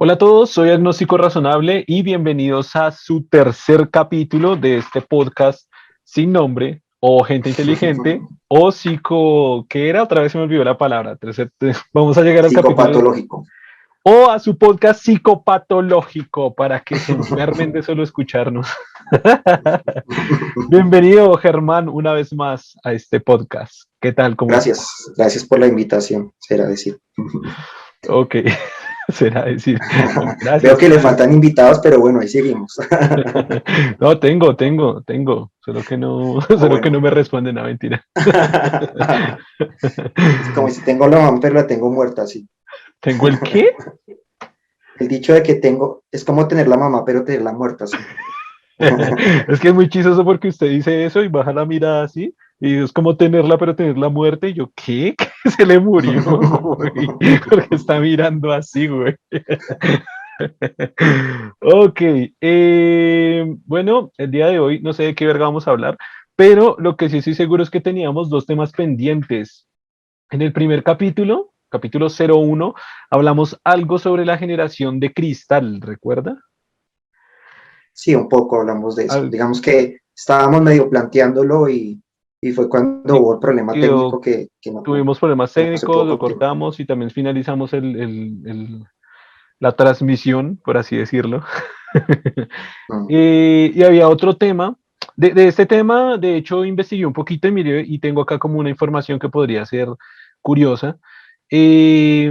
Hola a todos, soy Agnóstico Razonable y bienvenidos a su tercer capítulo de este podcast sin nombre, o Gente Inteligente, o psico... ¿Qué era? Otra vez se me olvidó la palabra. Vamos a llegar al capítulo, Psicopatológico. o a su podcast psicopatológico, para que se enfermen de solo escucharnos. Bienvenido, Germán, una vez más a este podcast. ¿Qué tal? ¿Cómo está? Gracias por la invitación, será decir. Ok, será decir, Veo gracias que por le el... faltan invitados, pero bueno, ahí seguimos. No, tengo, solo que no, Ah, solo que no bueno. me responden a mentira. Es como si tengo la mamá, pero la tengo muerta, sí. ¿Tengo el qué? El dicho de que tengo, es como tener la mamá, pero tenerla muerta, sí. Es que es muy chistoso porque usted dice eso y baja la mirada así, y es como tenerla, pero tenerla muerta, y yo, ¿qué? ¿Qué se le murió, güey? Porque está mirando así, güey. Ok, bueno, el día de hoy no sé de qué verga vamos a hablar, pero lo que sí estoy seguro es que teníamos dos temas pendientes. En el primer capítulo, capítulo 01, hablamos algo sobre la generación de cristal, ¿recuerda? Sí, un poco hablamos de eso. Al- Digamos que estábamos medio planteándolo y fue cuando y, hubo el problema y, técnico que no, tuvimos problemas que no se técnicos, pudo lo continuar. cortamos y también finalizamos la transmisión, por así decirlo. Mm. Y había otro tema. De este tema, de hecho, investigué un poquito y miré y tengo acá como una información que podría ser curiosa. Eh,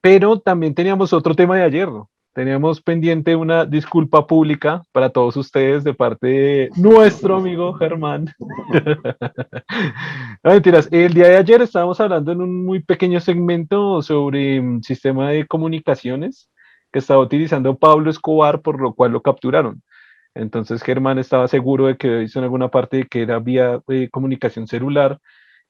pero también teníamos otro tema de ayer, ¿no? Teníamos pendiente una disculpa pública para todos ustedes de parte de nuestro amigo Germán. No, mentiras. El día de ayer estábamos hablando en un muy pequeño segmento sobre sistema de comunicaciones que estaba utilizando Pablo Escobar, por lo cual lo capturaron. Entonces Germán estaba seguro de que hizo en alguna parte de que era vía comunicación celular,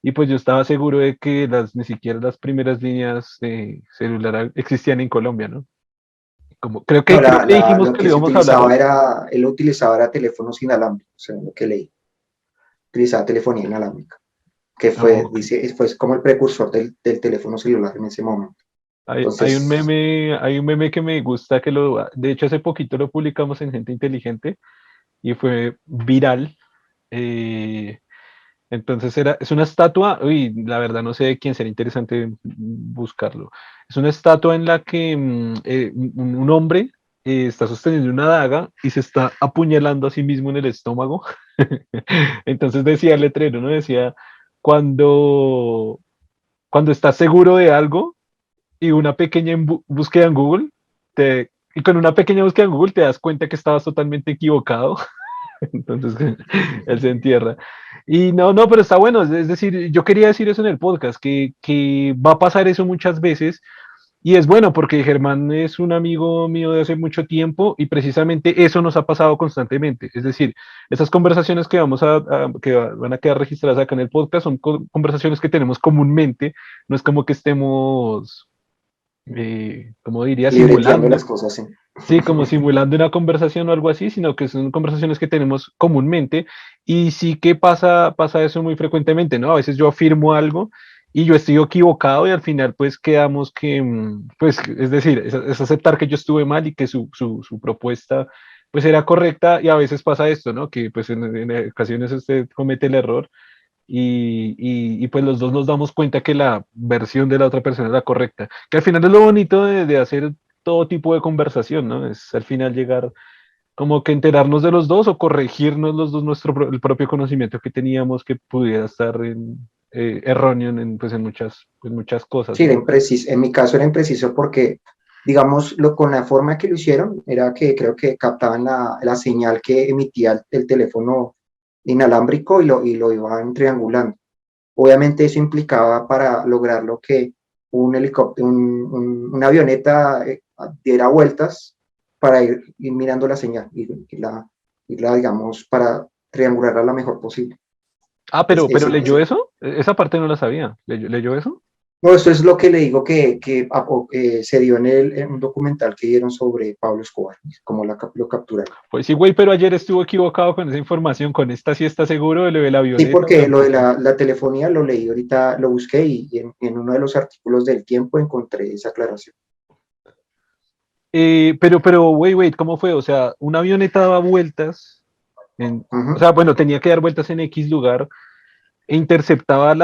y pues yo estaba seguro de que ni siquiera las primeras líneas de celular existían en Colombia, ¿no? Como, No, creo que dijimos lo que lo que se íbamos a hablar utilizaba hoy. era, él lo utilizaba era teléfonos inalámbricos, o sea, lo que leí, utilizaba telefonía inalámbrica, que fue, Ok. dice, fue como el precursor del teléfono celular en ese momento. Entonces, Hay un meme que me gusta de hecho hace poquito lo publicamos en Gente Inteligente y fue viral. eh, Entonces es una estatua, uy, la verdad no sé de quién, sería interesante buscarlo. Es una estatua en la que un hombre está sosteniendo una daga y se está apuñalando a sí mismo en el estómago. Entonces decía el letrero, ¿no? Decía, cuando, cuando estás seguro de algo y una pequeña búsqueda en Google, y con una pequeña búsqueda en Google te das cuenta que estabas totalmente equivocado. Entonces él se entierra. Y no, pero está bueno. Es decir, yo quería decir eso en el podcast, que va a pasar eso muchas veces. Y es bueno porque Germán es un amigo mío de hace mucho tiempo y precisamente eso nos ha pasado constantemente. Es decir, esas conversaciones que que van a quedar registradas acá en el podcast son conversaciones que tenemos comúnmente. No es como que estemos, como diría, libreteando las simulando. cosas, sí. Sí, como simulando una conversación o algo así, sino que son conversaciones que tenemos comúnmente, y sí que pasa eso muy frecuentemente, ¿no? A veces yo afirmo algo y yo estoy equivocado y al final pues quedamos que, pues es decir, es aceptar que yo estuve mal y que su propuesta pues era correcta, y a veces pasa esto, ¿no? Que pues en ocasiones usted comete el error y pues los dos nos damos cuenta que la versión de la otra persona es la correcta, que al final es lo bonito de hacer todo tipo de conversación, ¿no? Es al final llegar como que enterarnos de los dos o corregirnos los dos el propio conocimiento que teníamos que pudiera estar erróneo pues en muchas cosas, Sí, era ¿no? impreciso. En mi caso era impreciso porque, digamos, con la forma que lo hicieron, era que creo que captaban la señal que emitía el teléfono inalámbrico y lo iban triangulando. Obviamente eso implicaba para lograrlo que un helicóptero, una avioneta diera vueltas para ir mirando la señal y la, digamos, para triangularla lo mejor posible. Ah, pero ¿leyó eso? Esa parte no la sabía. ¿Leyó eso? No, eso es lo que le digo que se dio en un documental que dieron sobre Pablo Escobar, cómo lo capturaron. Pues sí, güey, pero ayer estuvo equivocado con esa información. Con esta sí está seguro de lo de la Sí, avioneta o porque lo de tampoco. la telefonía lo leí ahorita, lo busqué y en uno de los artículos del Tiempo encontré esa aclaración. wait, ¿cómo fue? O sea, una avioneta daba vueltas, o sea, bueno, tenía que dar vueltas en X lugar e interceptaba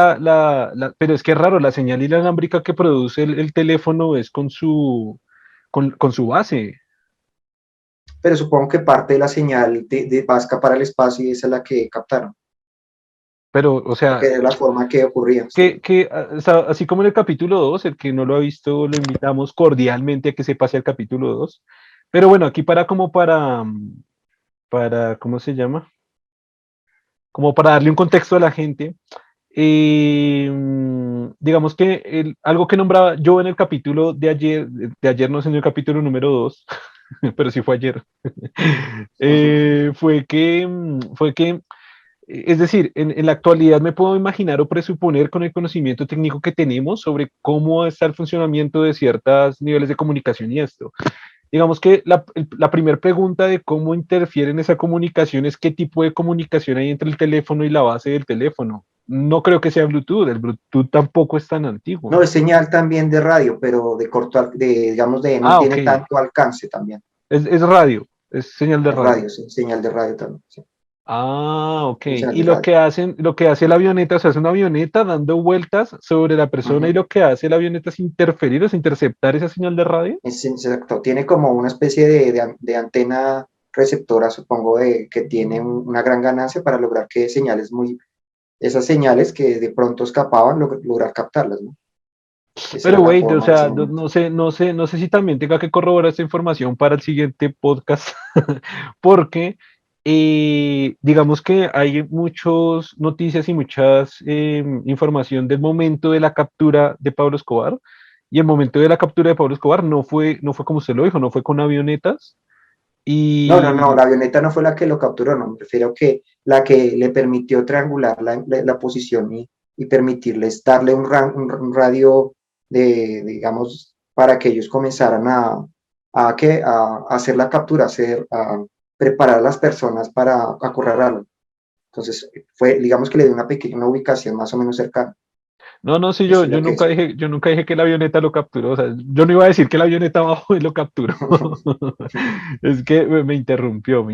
pero es que es raro, la señal inalámbrica que produce el teléfono es con su base, Pero supongo que parte de la señal va a escapar al espacio y esa es la que captaron, pero, o porque sea, es la forma que ocurría. Sí. o sea, así como en el capítulo 2 el que no lo ha visto, lo invitamos cordialmente a que se pase al capítulo 2 pero bueno, aquí ¿cómo se llama? Como para darle un contexto a la gente, digamos que algo que nombraba yo en el capítulo de ayer no sé en el capítulo número 2 pero sí fue ayer, fue que, es decir, en la actualidad me puedo imaginar o presuponer con el conocimiento técnico que tenemos sobre cómo está el funcionamiento de ciertos niveles de comunicación y esto. Digamos que la primera pregunta de cómo interfiere en esa comunicación es qué tipo de comunicación hay entre el teléfono y la base del teléfono. No creo que sea Bluetooth, el Bluetooth tampoco es tan No, antiguo. es señal también de radio, pero de corto, digamos, no Ah, ok, tiene tanto alcance también. es radio, es señal de Es radio. radio, sí, señal de radio también. Sí, Ah, ok. señal Y de radio. lo que hace la avioneta, o sea, es una avioneta dando vueltas sobre la persona y Ujú. lo que hace la avioneta es interferir, es interceptar esa señal de radio. Es exacto. Tiene como una especie de antena receptora, supongo, que tiene una gran ganancia para lograr que señales esas señales que de pronto escapaban, lograr captarlas, ¿no? Esa era Pero la wait, o forma en ese sea, no, momento. no sé si también tenga que corroborar esta información para el siguiente podcast, porque digamos que hay muchas noticias y muchas información del momento de la captura de Pablo Escobar, y el momento de la captura de Pablo Escobar no fue como usted lo dijo, no fue con avionetas, No, no, no, y, la avioneta no fue la que lo capturó, no, me refiero a que la que le permitió triangular la posición y permitirles darle un radio digamos, para que ellos comenzaran a hacer la captura, a preparar a las personas para acorralarlo. Entonces, digamos que le dio una pequeña ubicación más o menos cercana. no, no, sí, Eso es lo que es. yo nunca dije que la avioneta lo capturó, o sea, yo no iba a decir que la avioneta bajó y lo capturó. Es que me interrumpió,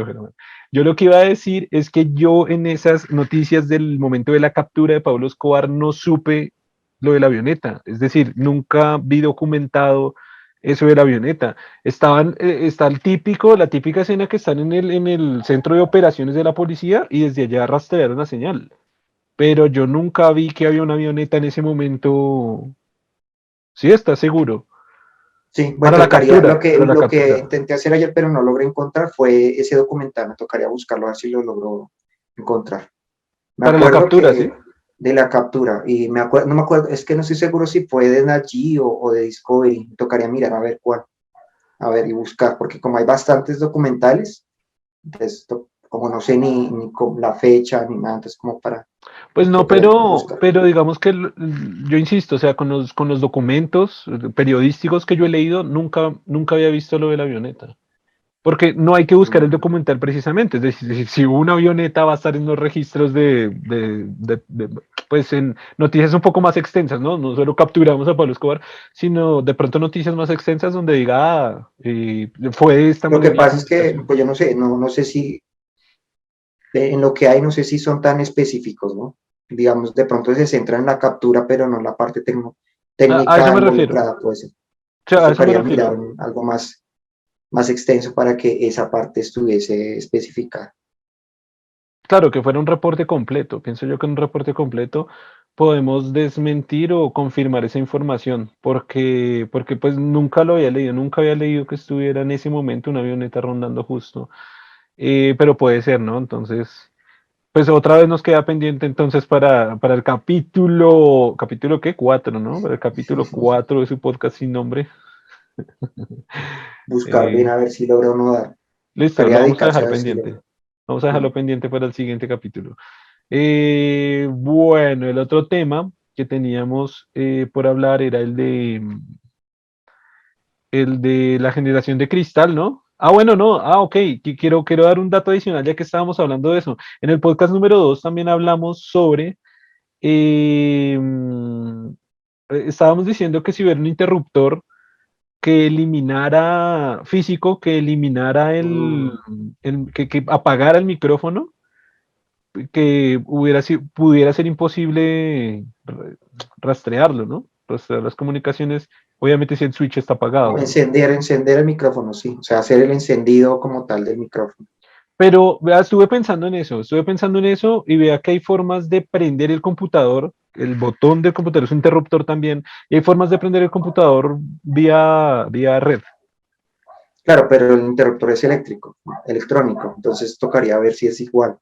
Germán. Yo lo que iba a decir es que yo en esas noticias del momento de la captura de Pablo Escobar no supe lo de la avioneta, es decir, nunca vi documentado eso de la avioneta. Está la típica escena que están en el centro de operaciones de la policía y desde allá rastrearon la señal, pero yo nunca vi que había una avioneta en ese momento. Sí, está seguro. Sí, bueno, tocaría, Para la lo que captura. intenté hacer ayer, pero no logré encontrar, fue ese documental, me tocaría buscarlo, a ver si lo logro encontrar. Me Para la acuerdo captura, ¿sí? que de la captura, y no me acuerdo, es que no estoy seguro si fue de Nat Geo o de Discovery, me tocaría mirar a ver cuál, a ver y buscar, porque como hay bastantes documentales, entonces, como no sé ni con la fecha ni nada, entonces como Pues no, tocaría buscar. pero digamos que yo insisto, o sea, con los documentos periodísticos que yo he leído, nunca había visto lo de la avioneta. Porque no hay que buscar el Mm. documental precisamente. Es decir, si una avioneta va a estar en los registros pues en noticias un poco más extensas, ¿no? No solo capturamos a Pablo Escobar, sino de pronto noticias más extensas donde diga, fue de esta Lo que manera la pasa es que, comunicación. pues yo no sé, no sé si en lo que hay, no sé si son tan específicos, ¿no? Digamos, de pronto se centra en la captura, pero no en la parte A eso técnica me refiero. involucrada, puede ser. O sea, Entonces a eso me tocaría mirar refiero. algo más extenso para que esa parte estuviese especificada. Claro, que fuera un reporte completo. Pienso yo que en un reporte completo podemos desmentir o confirmar esa información, porque pues nunca lo había leído, nunca había leído que estuviera en ese momento una avioneta rondando justo. Pero puede ser, ¿no? Entonces, pues otra vez nos queda pendiente entonces para el capítulo ¿qué? 4, ¿no? Para el capítulo 4 de su podcast sin nombre. Buscar bien Eh, a ver si logro no dar. Listo, lo Tocaría vamos a dedicarse a dejar ver si pendiente. logro. Vamos a dejarlo Mm. pendiente para el siguiente capítulo. Bueno, el otro tema que teníamos por hablar era el de la generación de cristal, ¿no? Ah, bueno, no. Ah, ok. Quiero dar un dato adicional ya que estábamos hablando de eso. En el podcast número 2 también hablamos sobre. eh, mm, estábamos diciendo que si hubiera un interruptor que eliminara físico, que eliminara que apagara el micrófono, que pudiera ser imposible rastrearlo, ¿no? Rastrear las comunicaciones, obviamente si el switch está apagado, ¿no? Encender el micrófono, sí, o sea, hacer el encendido como tal del micrófono. Pero vea, estuve pensando en eso y vea que hay formas de prender el computador, el botón del computador es un interruptor también, y hay formas de prender el computador vía red. Claro, pero el interruptor es eléctrico, electrónico, entonces tocaría ver si es igual,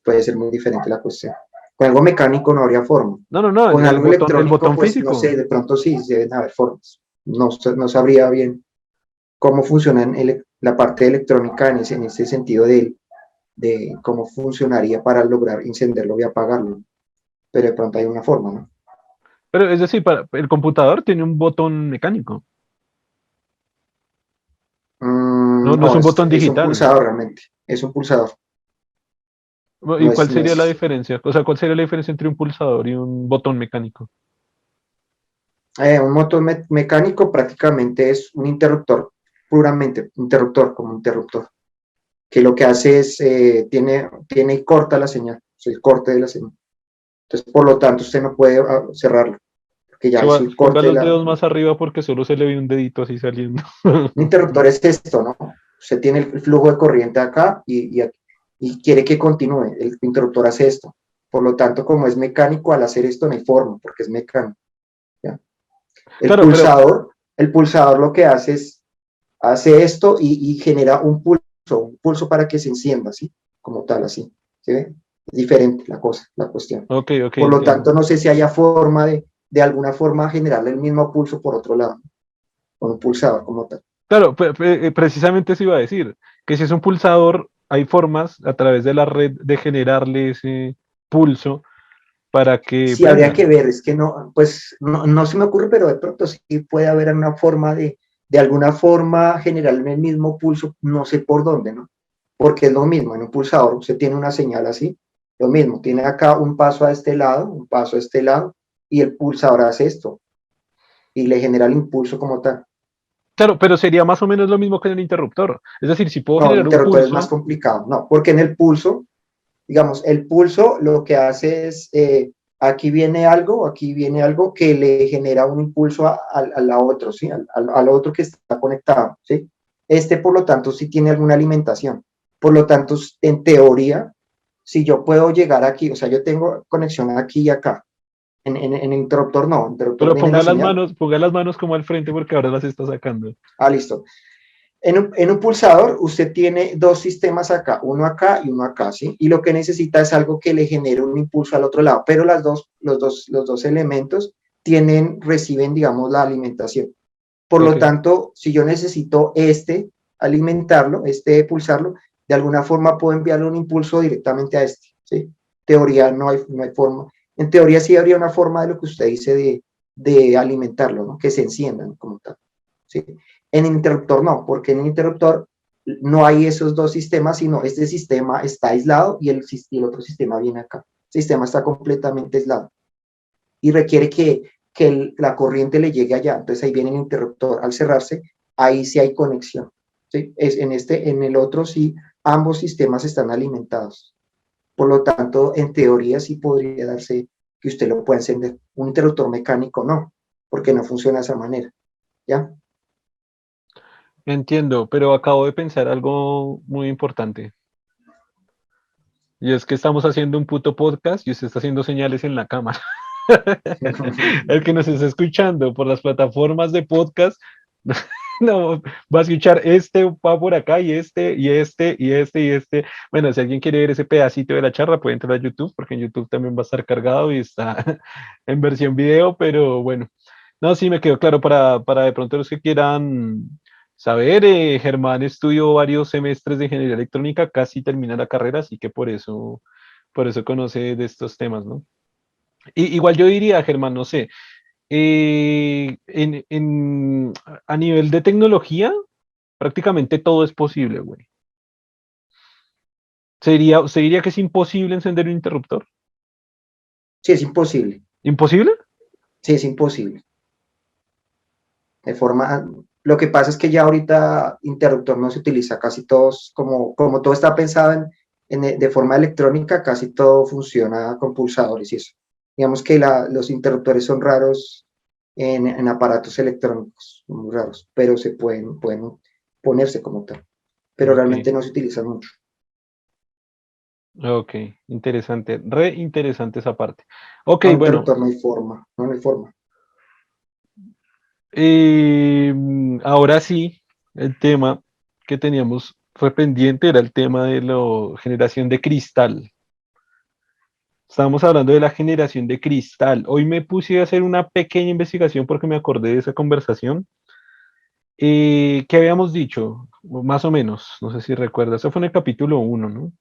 puede ser muy diferente la cuestión. Con algo mecánico no habría forma. No, no, no, Con algo el electrónico, botón pues no físico. sé, de pronto sí, deben haber formas. No, no sabría bien cómo funciona la parte electrónica en ese sentido de cómo funcionaría para lograr encenderlo y apagarlo. Pero de pronto hay una forma, ¿no? Pero es decir, el computador tiene un botón mecánico, no es No, un botón es un digital. pulsador realmente, es un pulsador, ¿Y no cuál es, no sería la es diferencia? O sea, ¿cuál sería la diferencia entre un pulsador y un botón mecánico? un motor mecánico prácticamente es un interruptor, puramente interruptor, como interruptor, que lo que hace es, tiene y corta la señal, es el corte de la señal. Entonces, por lo tanto, usted no puede cerrarlo, porque ya es el Ponga corte de los la... dedos más arriba porque solo se le ve un dedito así saliendo. Un interruptor es esto, ¿no? Usted tiene el flujo de corriente acá y quiere que continúe. El interruptor hace esto. Por lo tanto, como es mecánico, al hacer esto no hay forma, porque es mecánico. ¿Ya? Claro, pero, El pulsador lo que hace es, hace esto y genera un pulso para que se encienda, ¿sí? Como tal, así. ¿Sí ve? Es diferente la cosa, la cuestión. ok, Por lo entiendo. tanto, no sé si haya forma de alguna forma generarle el mismo pulso por otro lado, con un pulsador como tal. Claro, precisamente eso iba a decir, que si es un pulsador, hay formas a través de la red de generarle ese pulso para que Sí, habría prenda. que ver, es que no, pues no se me ocurre, pero de pronto sí puede haber una forma de alguna forma generar el mismo pulso, no sé por dónde, ¿no? Porque es lo mismo, en un pulsador usted tiene una señal así, lo mismo, tiene acá un paso a este lado, un paso a este lado, y el pulsador hace esto, y le genera el impulso como tal. Claro, pero sería más o menos lo mismo que en el interruptor. Es decir, si puedo No, el generar un interruptor es más pulso, complicado, no, porque en el pulso digamos, el pulso lo que hace es, aquí viene algo que le genera un impulso a la otro, ¿sí? Al otro que está conectado, ¿sí? Este, por lo tanto, sí tiene alguna alimentación. Por lo tanto, en teoría, si yo puedo llegar aquí, o sea, yo tengo conexión aquí y acá. En el interruptor no, el interruptor pero viene la señal. ponga las manos como al frente porque ahora las está sacando. Ah, listo. En un pulsador usted tiene dos sistemas acá y uno acá, ¿sí? Y lo que necesita es algo que le genere un impulso al otro lado, pero los dos elementos reciben, digamos, la alimentación. Por lo Ok. tanto, si yo necesito alimentarlo, pulsarlo, de alguna forma puedo enviarle un impulso directamente a este, ¿sí? En teoría no hay forma. En teoría sí habría una forma de lo que usted dice de alimentarlo, ¿no? Que se enciendan como tal, ¿sí? En el interruptor no, porque en el interruptor no hay esos dos sistemas, sino este sistema está aislado y el otro sistema viene acá. El sistema está completamente aislado y requiere que la corriente le llegue allá. Entonces ahí viene el interruptor. Al cerrarse, ahí sí hay conexión. ¿Sí? En el otro sí, ambos sistemas están alimentados. Por lo tanto, en teoría sí podría darse que usted lo pueda encender. Un interruptor mecánico no, porque no funciona de esa manera. ¿Ya? Entiendo, pero acabo de pensar algo muy importante. Y es que estamos haciendo un puto podcast y usted está haciendo señales en la cámara. El que nos está escuchando por las plataformas de podcast, no, va a escuchar este va por acá y este y este y este y este. Bueno, si alguien quiere ver ese pedacito de la charla, puede entrar a YouTube, porque en YouTube también va a estar cargado y está en versión video, pero bueno. No, sí, me quedó claro para de pronto los que quieran saber. Germán estudió varios semestres de ingeniería electrónica, casi termina la carrera, así que por eso conoce de estos temas, ¿no? Igual yo diría, Germán, no sé, a nivel de tecnología, prácticamente todo es posible, güey. ¿Usted diría que es imposible encender un interruptor? Sí, es imposible. ¿Imposible? Sí, es imposible. De forma, Lo que pasa es que ya ahorita interruptor no se utiliza, casi todos, como todo está pensado de forma electrónica, casi todo funciona con pulsadores y eso. Digamos que los interruptores son raros en aparatos electrónicos, son muy raros, pero pueden ponerse como tal, pero Ok, realmente no se utilizan mucho. ok, interesante, re interesante esa parte. Ok, No, bueno, interruptor no hay forma, no hay forma. ahora sí, el tema que teníamos fue pendiente, era el tema de la generación de cristal. Estábamos hablando de la generación de cristal. Hoy me puse a hacer una pequeña investigación porque me acordé de esa conversación. ¿Qué habíamos dicho? Más o menos, no sé si recuerdas. Eso fue en el capítulo 1, ¿no?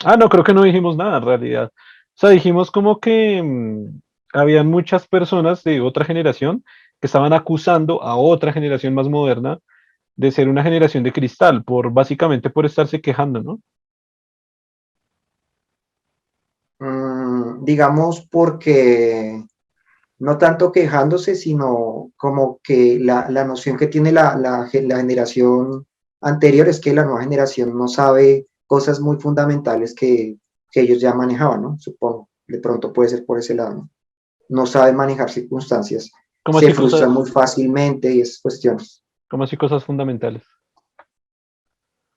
Ah, no, creo que no dijimos nada en realidad. O sea, dijimos como que habían muchas personas de otra generación que estaban acusando a otra generación más moderna de ser una generación de cristal, básicamente por estarse quejando, ¿no? Digamos porque no tanto quejándose, sino como que la noción que tiene la generación anterior es que la nueva generación no sabe cosas muy fundamentales que ellos ya manejaban, ¿no? Supongo, de pronto puede ser por ese lado, ¿no? No saben manejar circunstancias, Como se así cosas, frustran muy fácilmente y esas cuestiones. como así cosas fundamentales.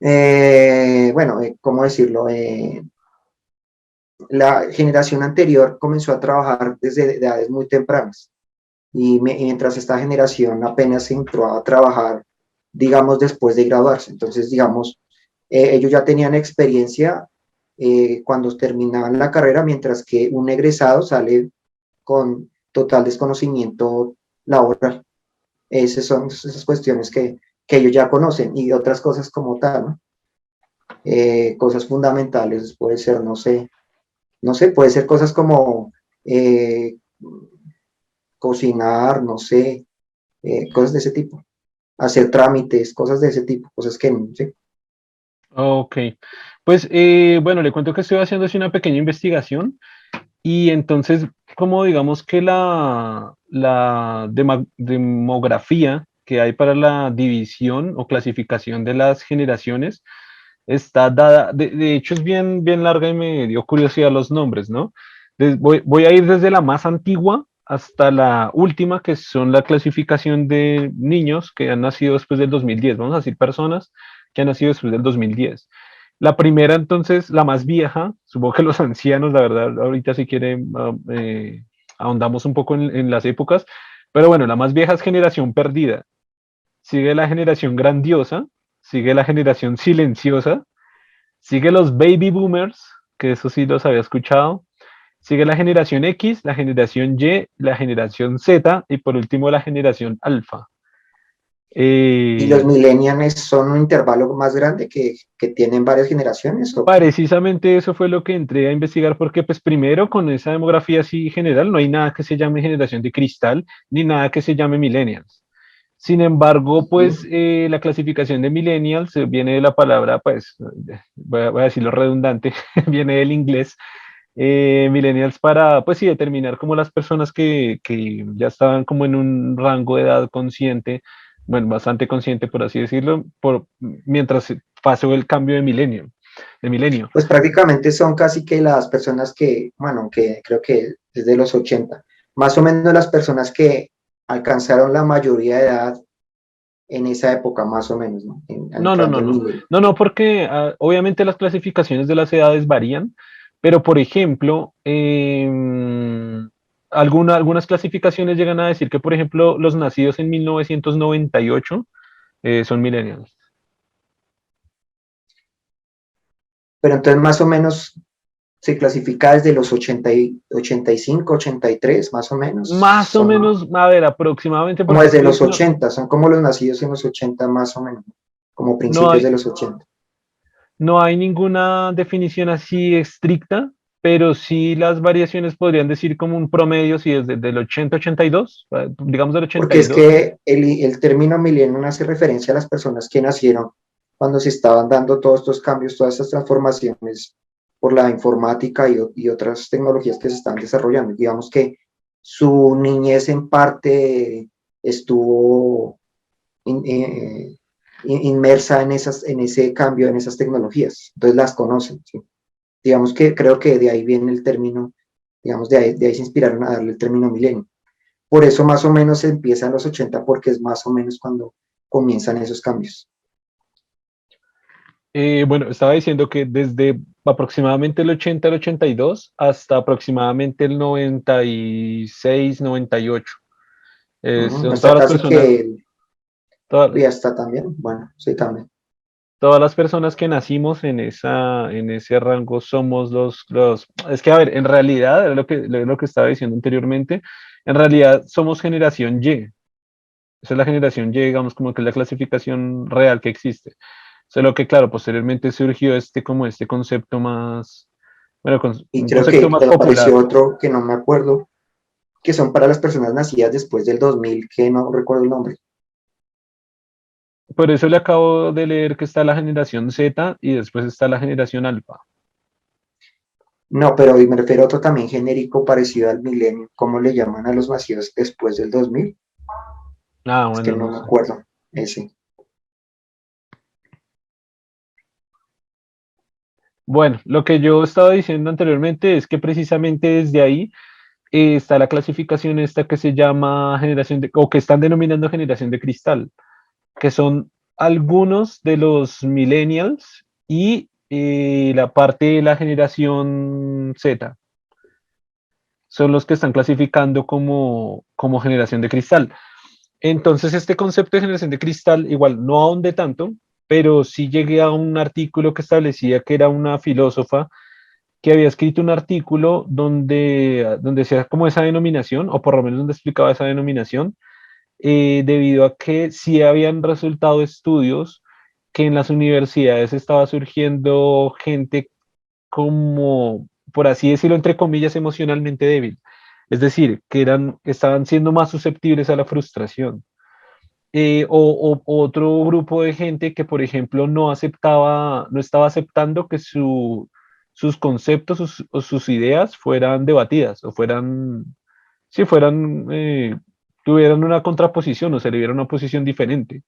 Bueno, ¿cómo decirlo? La generación anterior comenzó a trabajar desde edades muy tempranas y mientras esta generación apenas entró a trabajar, digamos, después de graduarse. Entonces, digamos, ellos ya tenían experiencia cuando terminaban la carrera, mientras que un egresado sale con total desconocimiento laboral. Esas son esas cuestiones que ellos ya conocen y otras cosas como tal, ¿no? Cosas fundamentales, puede ser, no sé, puede ser cosas como cocinar, no sé, cosas de ese tipo, hacer trámites, cosas de ese tipo, cosas que no sé. Ok, pues bueno, le cuento que estoy haciendo así una pequeña investigación y entonces, como digamos que la demografía que hay para la división o clasificación de las generaciones está dada, de hecho es bien, bien larga y me dio curiosidad los nombres, ¿no? Voy a ir desde la más antigua hasta la última, que son la clasificación de niños que han nacido después del 2010. Vamos a decir personas que han nacido después del 2010. La primera, entonces, la más vieja, supongo que los ancianos, la verdad, ahorita si quieren, ahondamos un poco en las épocas, pero bueno, la más vieja es generación perdida, sigue la generación grandiosa, sigue la generación silenciosa, sigue los baby boomers, que eso sí los había escuchado, sigue la generación X, la generación Y, la generación Z y por último la generación alfa. Y los Eh, millennials son un intervalo más grande que tienen varias generaciones, ¿o qué? Precisamente eso fue lo que entré a investigar porque pues primero con esa demografía así general no hay nada que se llame generación de cristal ni nada que se llame millennials. Sin embargo, pues Ujú. la clasificación de millennials viene de la palabra, pues voy a decirlo redundante, viene del inglés millennials para, pues sí, determinar como las personas que ya estaban como en un rango de edad consciente, bueno, bastante consciente por así decirlo, mientras pasó el cambio de milenio. Pues prácticamente son casi que las personas que, bueno, que creo que desde los 80 más o menos las personas que alcanzaron la mayoría de edad en esa época, más o menos, ¿no? No, no, Entrando no, en no. milenio. No, no, porque obviamente las clasificaciones de las edades varían, pero por ejemplo, algunas clasificaciones llegan a decir que, por ejemplo, los nacidos en 1998 son millennials. Pero entonces más o menos se clasifica desde los 85, 83, más o menos, Más o son menos, a ver, aproximadamente, como porque es desde que los 80, son como los nacidos en los 80 más o menos, como no principios hay, de los 80. no hay ninguna definición así estricta, pero sí las variaciones podrían decir como un promedio, si es desde el 80-82, digamos del Porque es 82. que el término milenio hace referencia a las personas que nacieron cuando se estaban dando todos estos cambios, todas estas transformaciones por la informática y otras tecnologías que se están desarrollando. Digamos que su niñez en parte estuvo in- eh, inmersa en ese cambio, en esas tecnologías, entonces las conocen, ¿sí? Digamos que creo que de ahí viene el término, digamos, de ahí se inspiraron a darle el término milenio. Por eso más o menos se empieza en los 80 porque es más o menos cuando comienzan esos cambios. Bueno, estaba diciendo que desde aproximadamente el 80 al 82 hasta aproximadamente el 96, 98. Son Hasta todas las casi personas, que toda- ya está también, bueno, sí, también. todas las personas que nacimos en ese rango somos es que, a ver, en realidad, lo que estaba diciendo anteriormente, en realidad somos generación Y. Esa es la generación Y, digamos, como que es la clasificación real que existe. Solo que, claro, posteriormente surgió como este concepto más, bueno, Y un creo concepto que más apareció popular. otro que no me acuerdo, que son para las personas nacidas después del 2000 que no recuerdo el nombre. Por eso le acabo de leer que está la generación Z y después está la generación alfa. No, pero me refiero a otro también genérico parecido al milenio. ¿Cómo le llaman a los nacidos después del 2000? Ah, Es que bueno, no no me sé. acuerdo ese. Bueno, lo que yo estaba diciendo anteriormente es que precisamente desde ahí está la clasificación esta que se llama o que están denominando generación de cristal, que son algunos de los millennials y la parte de la generación Z. Son los que están clasificando como generación de cristal. Entonces, este concepto de generación de cristal, igual no ahondé tanto, pero sí llegué a un artículo que establecía que era una filósofa que había escrito un artículo donde hacía como esa denominación, o por lo menos donde explicaba esa denominación, debido a que sí habían resultado estudios que en las universidades estaba surgiendo gente como, por así decirlo, entre comillas, emocionalmente débil. Es decir, estaban siendo más susceptibles a la frustración. O otro grupo de gente que, por ejemplo, no estaba aceptando que sus conceptos o sus ideas fueran debatidas o si tuvieran una contraposición o se le diera una posición diferente,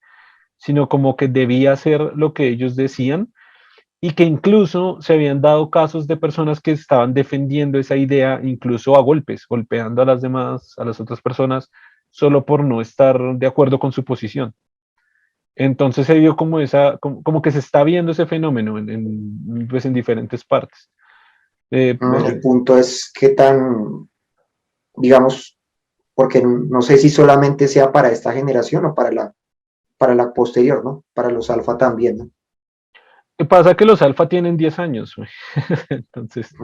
sino como que debía ser lo que ellos decían y que incluso se habían dado casos de personas que estaban defendiendo esa idea incluso a golpes, golpeando a las demás, a las otras personas, solo por no estar de acuerdo con su posición. Entonces se vio como que se está viendo ese fenómeno pues en diferentes partes. Pues, El punto es qué tan, digamos, porque no sé si solamente sea para esta generación o para la posterior, ¿no? Para los alfa también, ¿no? pasa que los alfa tienen 10 años, güey. Entonces,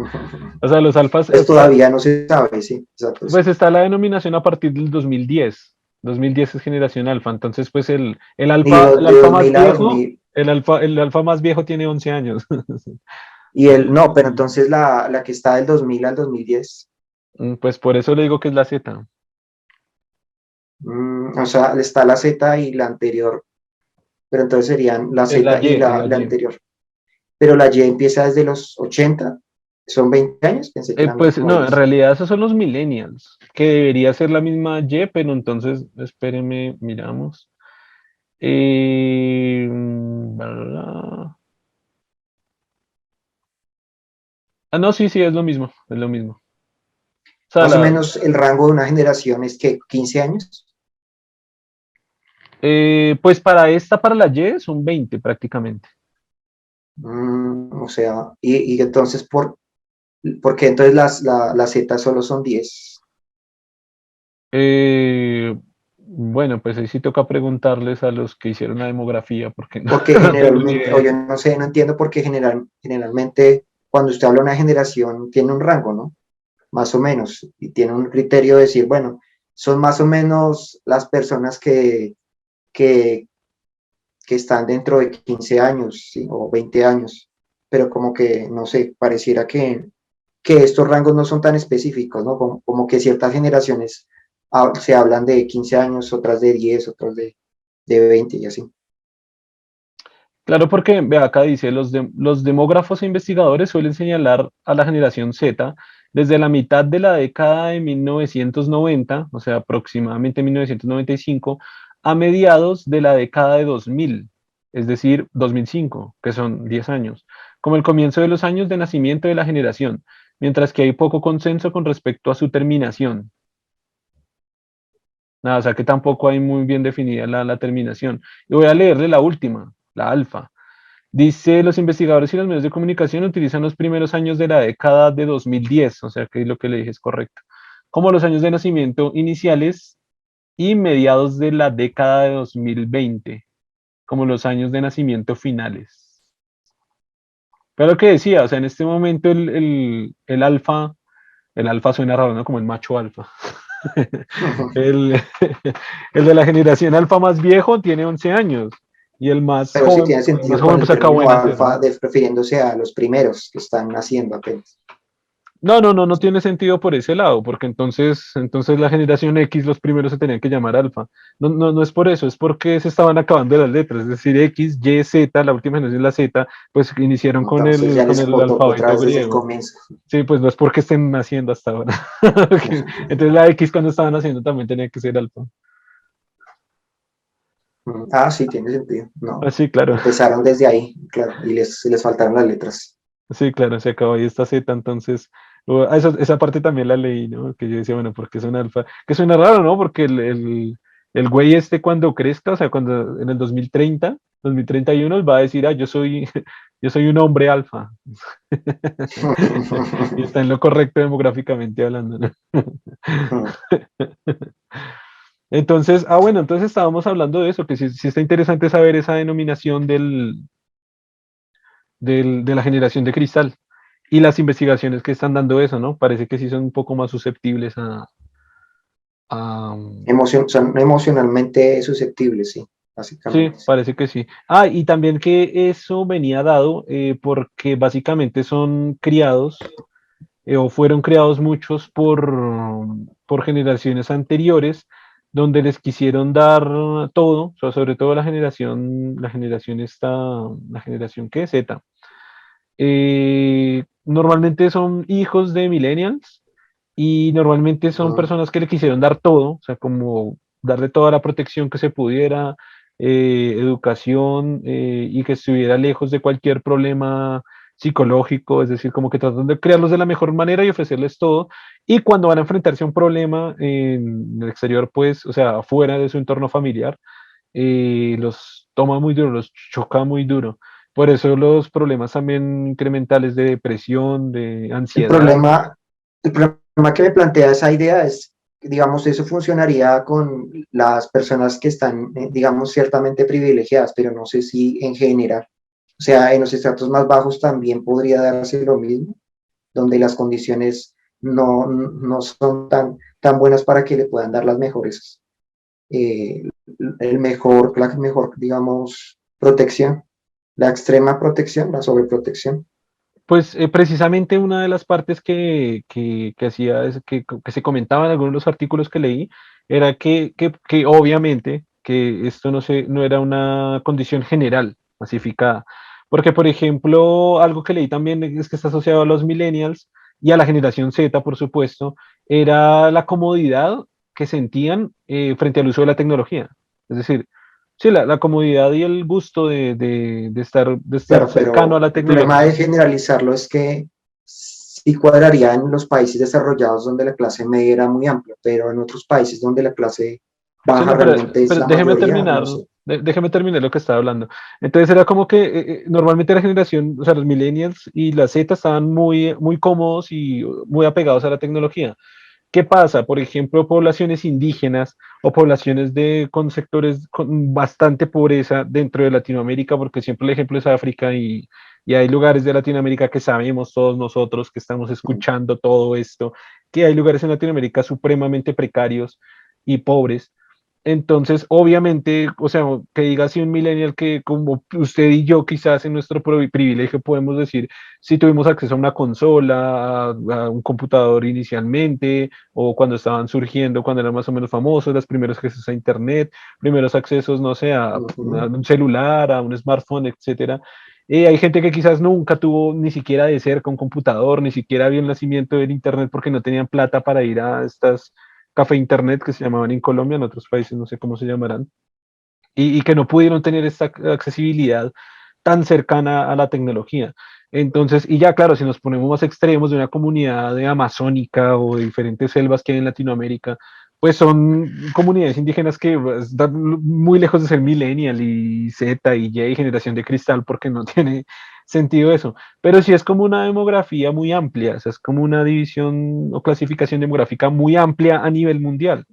o sea, los alfas, Pues todavía no se sabe, sí, exacto, pues sí. está la denominación a partir del 2010. 2010 es generación alfa, entonces pues Y el de alfa más 2000 a viejo, 2000, el alfa más viejo tiene 11 años. no, pero entonces la que está del 2000 al 2010, Pues por eso le digo que es la Z. o sea, está la Z y la anterior, pero entonces serían la Es la Z Y, y es la, la la Y. anterior. Pero la Y empieza desde los 80, son 20 años, pensé que eran Pues como no, en 10. realidad esos son los millennials, que debería ser la misma Y, pero entonces, espérenme, miramos. Bla, bla, bla. Ah, no, sí, sí, es lo mismo, es lo mismo. O sea, Más o menos el rango de una generación es que 15 años. pues para la Y son 20 prácticamente. O sea, y entonces, ¿por qué entonces la Z solo son 10? Bueno, pues ahí sí toca preguntarles a los que hicieron la demografía, porque no, Porque no tengo ni generalmente, o idea. yo no sé, no entiendo por qué generalmente cuando usted habla de una generación tiene un rango, ¿no? Más o menos, y tiene un criterio de decir, bueno, son más o menos las personas que, que están dentro de 15 años, ¿sí? O 20 años, pero como que, no sé, pareciera que estos rangos no son tan específicos, ¿no? Como que ciertas generaciones se hablan de 15 años, otras de 10, otras de 20 y así. Claro, porque ve acá dice, los demógrafos e investigadores suelen señalar a la generación Z desde la mitad de la década de 1990, o sea, aproximadamente 1995, a mediados de la década de 2000, es decir, 2005, que son 10 años, como el comienzo de los años de nacimiento de la generación, mientras que hay poco consenso con respecto a su terminación. Nada, o sea que tampoco hay muy bien definida la terminación. Y voy a leerle la última, la alfa. Dice, los investigadores y los medios de comunicación utilizan los primeros años de la década de 2010, o sea que lo que le dije es correcto, como los años de nacimiento iniciales y mediados de la década de 2020, como los años de nacimiento finales. Pero lo que decía, o sea, en este momento el alfa suena raro, ¿no? Como el macho alfa. el, el de la generación alfa más viejo tiene 11 años y Pero sí tiene el más sentido con joven el pues acabó de término nacer, alfa, ¿no? refiriéndose a los primeros que están naciendo apenas. No tiene sentido por ese lado, porque entonces la generación X, los primeros se tenían que llamar alfa. No es por eso, es porque se estaban acabando las letras, es decir, X, Y, Z, la última generación, la Z, pues iniciaron con Entonces ya con les el toca otra alfabeto vez desde el griego. comienzo. Sí, pues no es porque estén naciendo hasta ahora. Entonces la X cuando estaban naciendo también tenía que ser alfa. Ah, sí, tiene sentido. Ah, No, sí, claro. empezaron desde ahí, claro, y les faltaron las letras. Sí, claro, se acabó ahí esta Z, entonces esa parte también la leí, ¿no? Que yo decía, bueno, ¿por qué es un alfa? Que suena raro, ¿no? Porque el güey este cuando crezca, o sea, cuando en el 2031, él va a decir, yo soy un hombre alfa. Y está en lo correcto demográficamente hablando, ¿no? Entonces, bueno, entonces estábamos hablando de eso, que sí está interesante saber esa denominación de la generación de cristal y las investigaciones que están dando eso, ¿no? Parece que sí son un poco más susceptibles a Son emocionalmente susceptibles, sí, sí, básicamente. parece que sí. Ah, y también que eso venía dado porque básicamente son criados o fueron criados muchos por generaciones anteriores donde les quisieron dar todo, o sea, sobre todo la generación ¿qué? Z. Normalmente son hijos de millennials y normalmente son Ujú. personas que le quisieron dar todo, o sea, como darle toda la protección que se pudiera, educación y que estuviera lejos de cualquier problema psicológico, es decir, como que tratan de crearlos de la mejor manera y ofrecerles todo. Y cuando van a enfrentarse a un problema en el exterior, pues, o sea, afuera de su entorno familiar, los toma muy duro, los choca muy duro. Por eso los problemas también incrementales de depresión, de El ansiedad. problema, el problema que me plantea esa idea es, digamos, eso funcionaría con las personas que están, digamos, ciertamente privilegiadas, pero no sé si en general, o sea, en los estratos más bajos también podría darse lo mismo, donde las condiciones no son tan buenas para que le puedan dar las mejores, eh, la mejor, digamos, protección, la extrema protección, la sobreprotección. Pues precisamente una de las partes que hacía, que se comentaba en algunos de los artículos que leí, era que obviamente que esto no era una condición general, masificada. Porque, por ejemplo, algo que leí también es que está asociado a los millennials y a la generación Z, por supuesto, era la comodidad que sentían frente al uso de la tecnología. Es decir, sí, la comodidad y el gusto de estar Claro, cercano a pero la el problema tecnología. de generalizarlo es que sí cuadraría en los países desarrollados donde la clase media era muy amplia, pero en otros países donde la clase Sí, baja no, realmente es pero la mayoría, no sé. déjeme terminar lo que estaba hablando. Entonces era como que normalmente la generación, o sea, los millennials y la Z estaban muy cómodos y muy apegados a la tecnología. ¿Qué pasa? Por ejemplo, poblaciones indígenas o poblaciones con sectores con bastante pobreza dentro de Latinoamérica, porque siempre el ejemplo es África y hay lugares de Latinoamérica que sabemos todos nosotros que estamos escuchando todo esto, que hay lugares en Latinoamérica supremamente precarios y pobres. Entonces, obviamente, o sea, que diga así un millennial que como usted y yo quizás en nuestro privilegio podemos decir, si tuvimos acceso a una consola, a un computador inicialmente, o cuando estaban surgiendo, cuando eran más o menos famosos, los primeros accesos a Internet, primeros accesos, no sé, a Ujú. un celular, a un smartphone, etcétera. Hay gente que quizás nunca tuvo ni siquiera de cerca un computador, ni siquiera vio el nacimiento del Internet porque no tenían plata para ir a estas café internet que se llamaban en Colombia, en otros países no sé cómo se llamarán. y que no pudieron tener esta accesibilidad tan cercana a la tecnología. Entonces, y ya claro, si nos ponemos más extremos de una comunidad de amazónica o de diferentes selvas que hay en Latinoamérica, pues son comunidades indígenas que están muy lejos de ser millennial y Z y Y, generación de cristal, porque no tiene sentido eso. Pero sí es como una demografía muy amplia, o sea, es como una división o clasificación demográfica muy amplia a nivel mundial.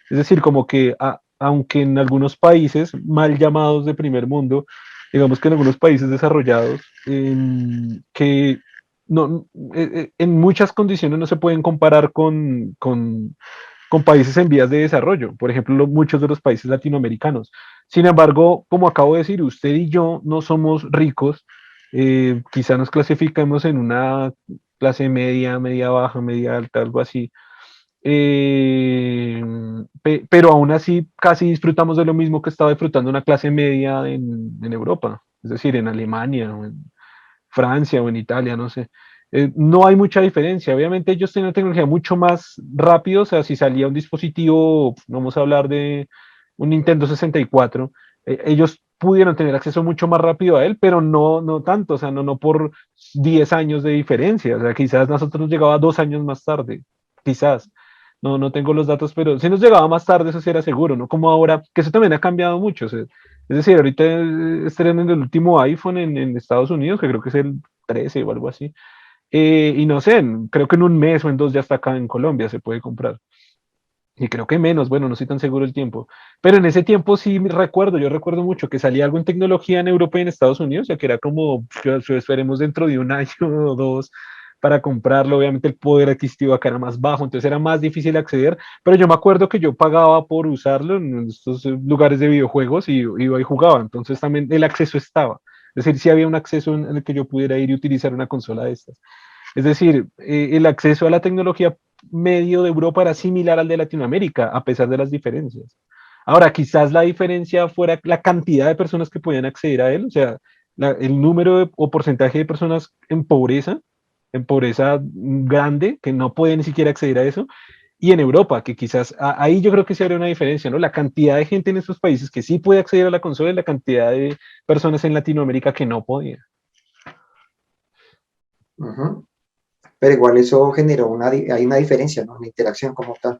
Es decir, como que aunque en algunos países mal llamados de primer mundo, digamos que en algunos países desarrollados, que no, en muchas condiciones no se pueden comparar con países en vías de desarrollo, por ejemplo, muchos de los países latinoamericanos. Sin embargo, como acabo de decir, usted y yo no somos ricos, quizá nos clasificamos en una clase media, media baja, media alta, algo así, pero aún así casi disfrutamos de lo mismo que estaba disfrutando una clase media en Europa, es decir, en Alemania o en Francia o en Italia, no sé. No hay mucha diferencia. Obviamente ellos tienen tecnología mucho más rápido, o sea, si salía un dispositivo, vamos a hablar de un Nintendo 64, ellos pudieron tener acceso mucho más rápido a él, pero no, no tanto, o sea, no por 10 años de diferencia, o sea, quizás nosotros nos llegaba 2 años más tarde, quizás. No tengo los datos, pero si nos llegaba más tarde, eso sí era seguro, ¿no? Como ahora, que eso también ha cambiado mucho. O sea, es decir, ahorita estrenan el último iPhone en Estados Unidos, que creo que es el 13 o algo así. Y no sé, creo que en un mes o en dos ya está acá en Colombia, se puede comprar. Y creo que menos, bueno, no estoy tan seguro el tiempo. Pero en ese tiempo sí recuerdo, yo recuerdo mucho que salía algo en tecnología en Europa y en Estados Unidos, ya que era como, esperemos dentro de un año o dos para comprarlo. Obviamente el poder adquisitivo acá era más bajo, entonces era más difícil acceder. Pero yo me acuerdo que yo pagaba por usarlo en estos lugares de videojuegos y iba y jugaba. Entonces también el acceso estaba. Es decir, sí había un acceso en el que yo pudiera ir y utilizar una consola de estas. Es decir, el acceso a la tecnología medio de Europa era similar al de Latinoamérica, a pesar de las diferencias. Ahora, quizás la diferencia fuera la cantidad de personas que podían acceder a él, o sea, el número o porcentaje de personas en pobreza grande, que no pueden ni siquiera acceder a eso, y en Europa, que quizás ahí yo creo que sí habría una diferencia, ¿no? La cantidad de gente en estos países que sí puede acceder a la consola y la cantidad de personas en Latinoamérica que no podían. Ujú. Pero igual eso generó hay una diferencia, ¿no? Una interacción como tal.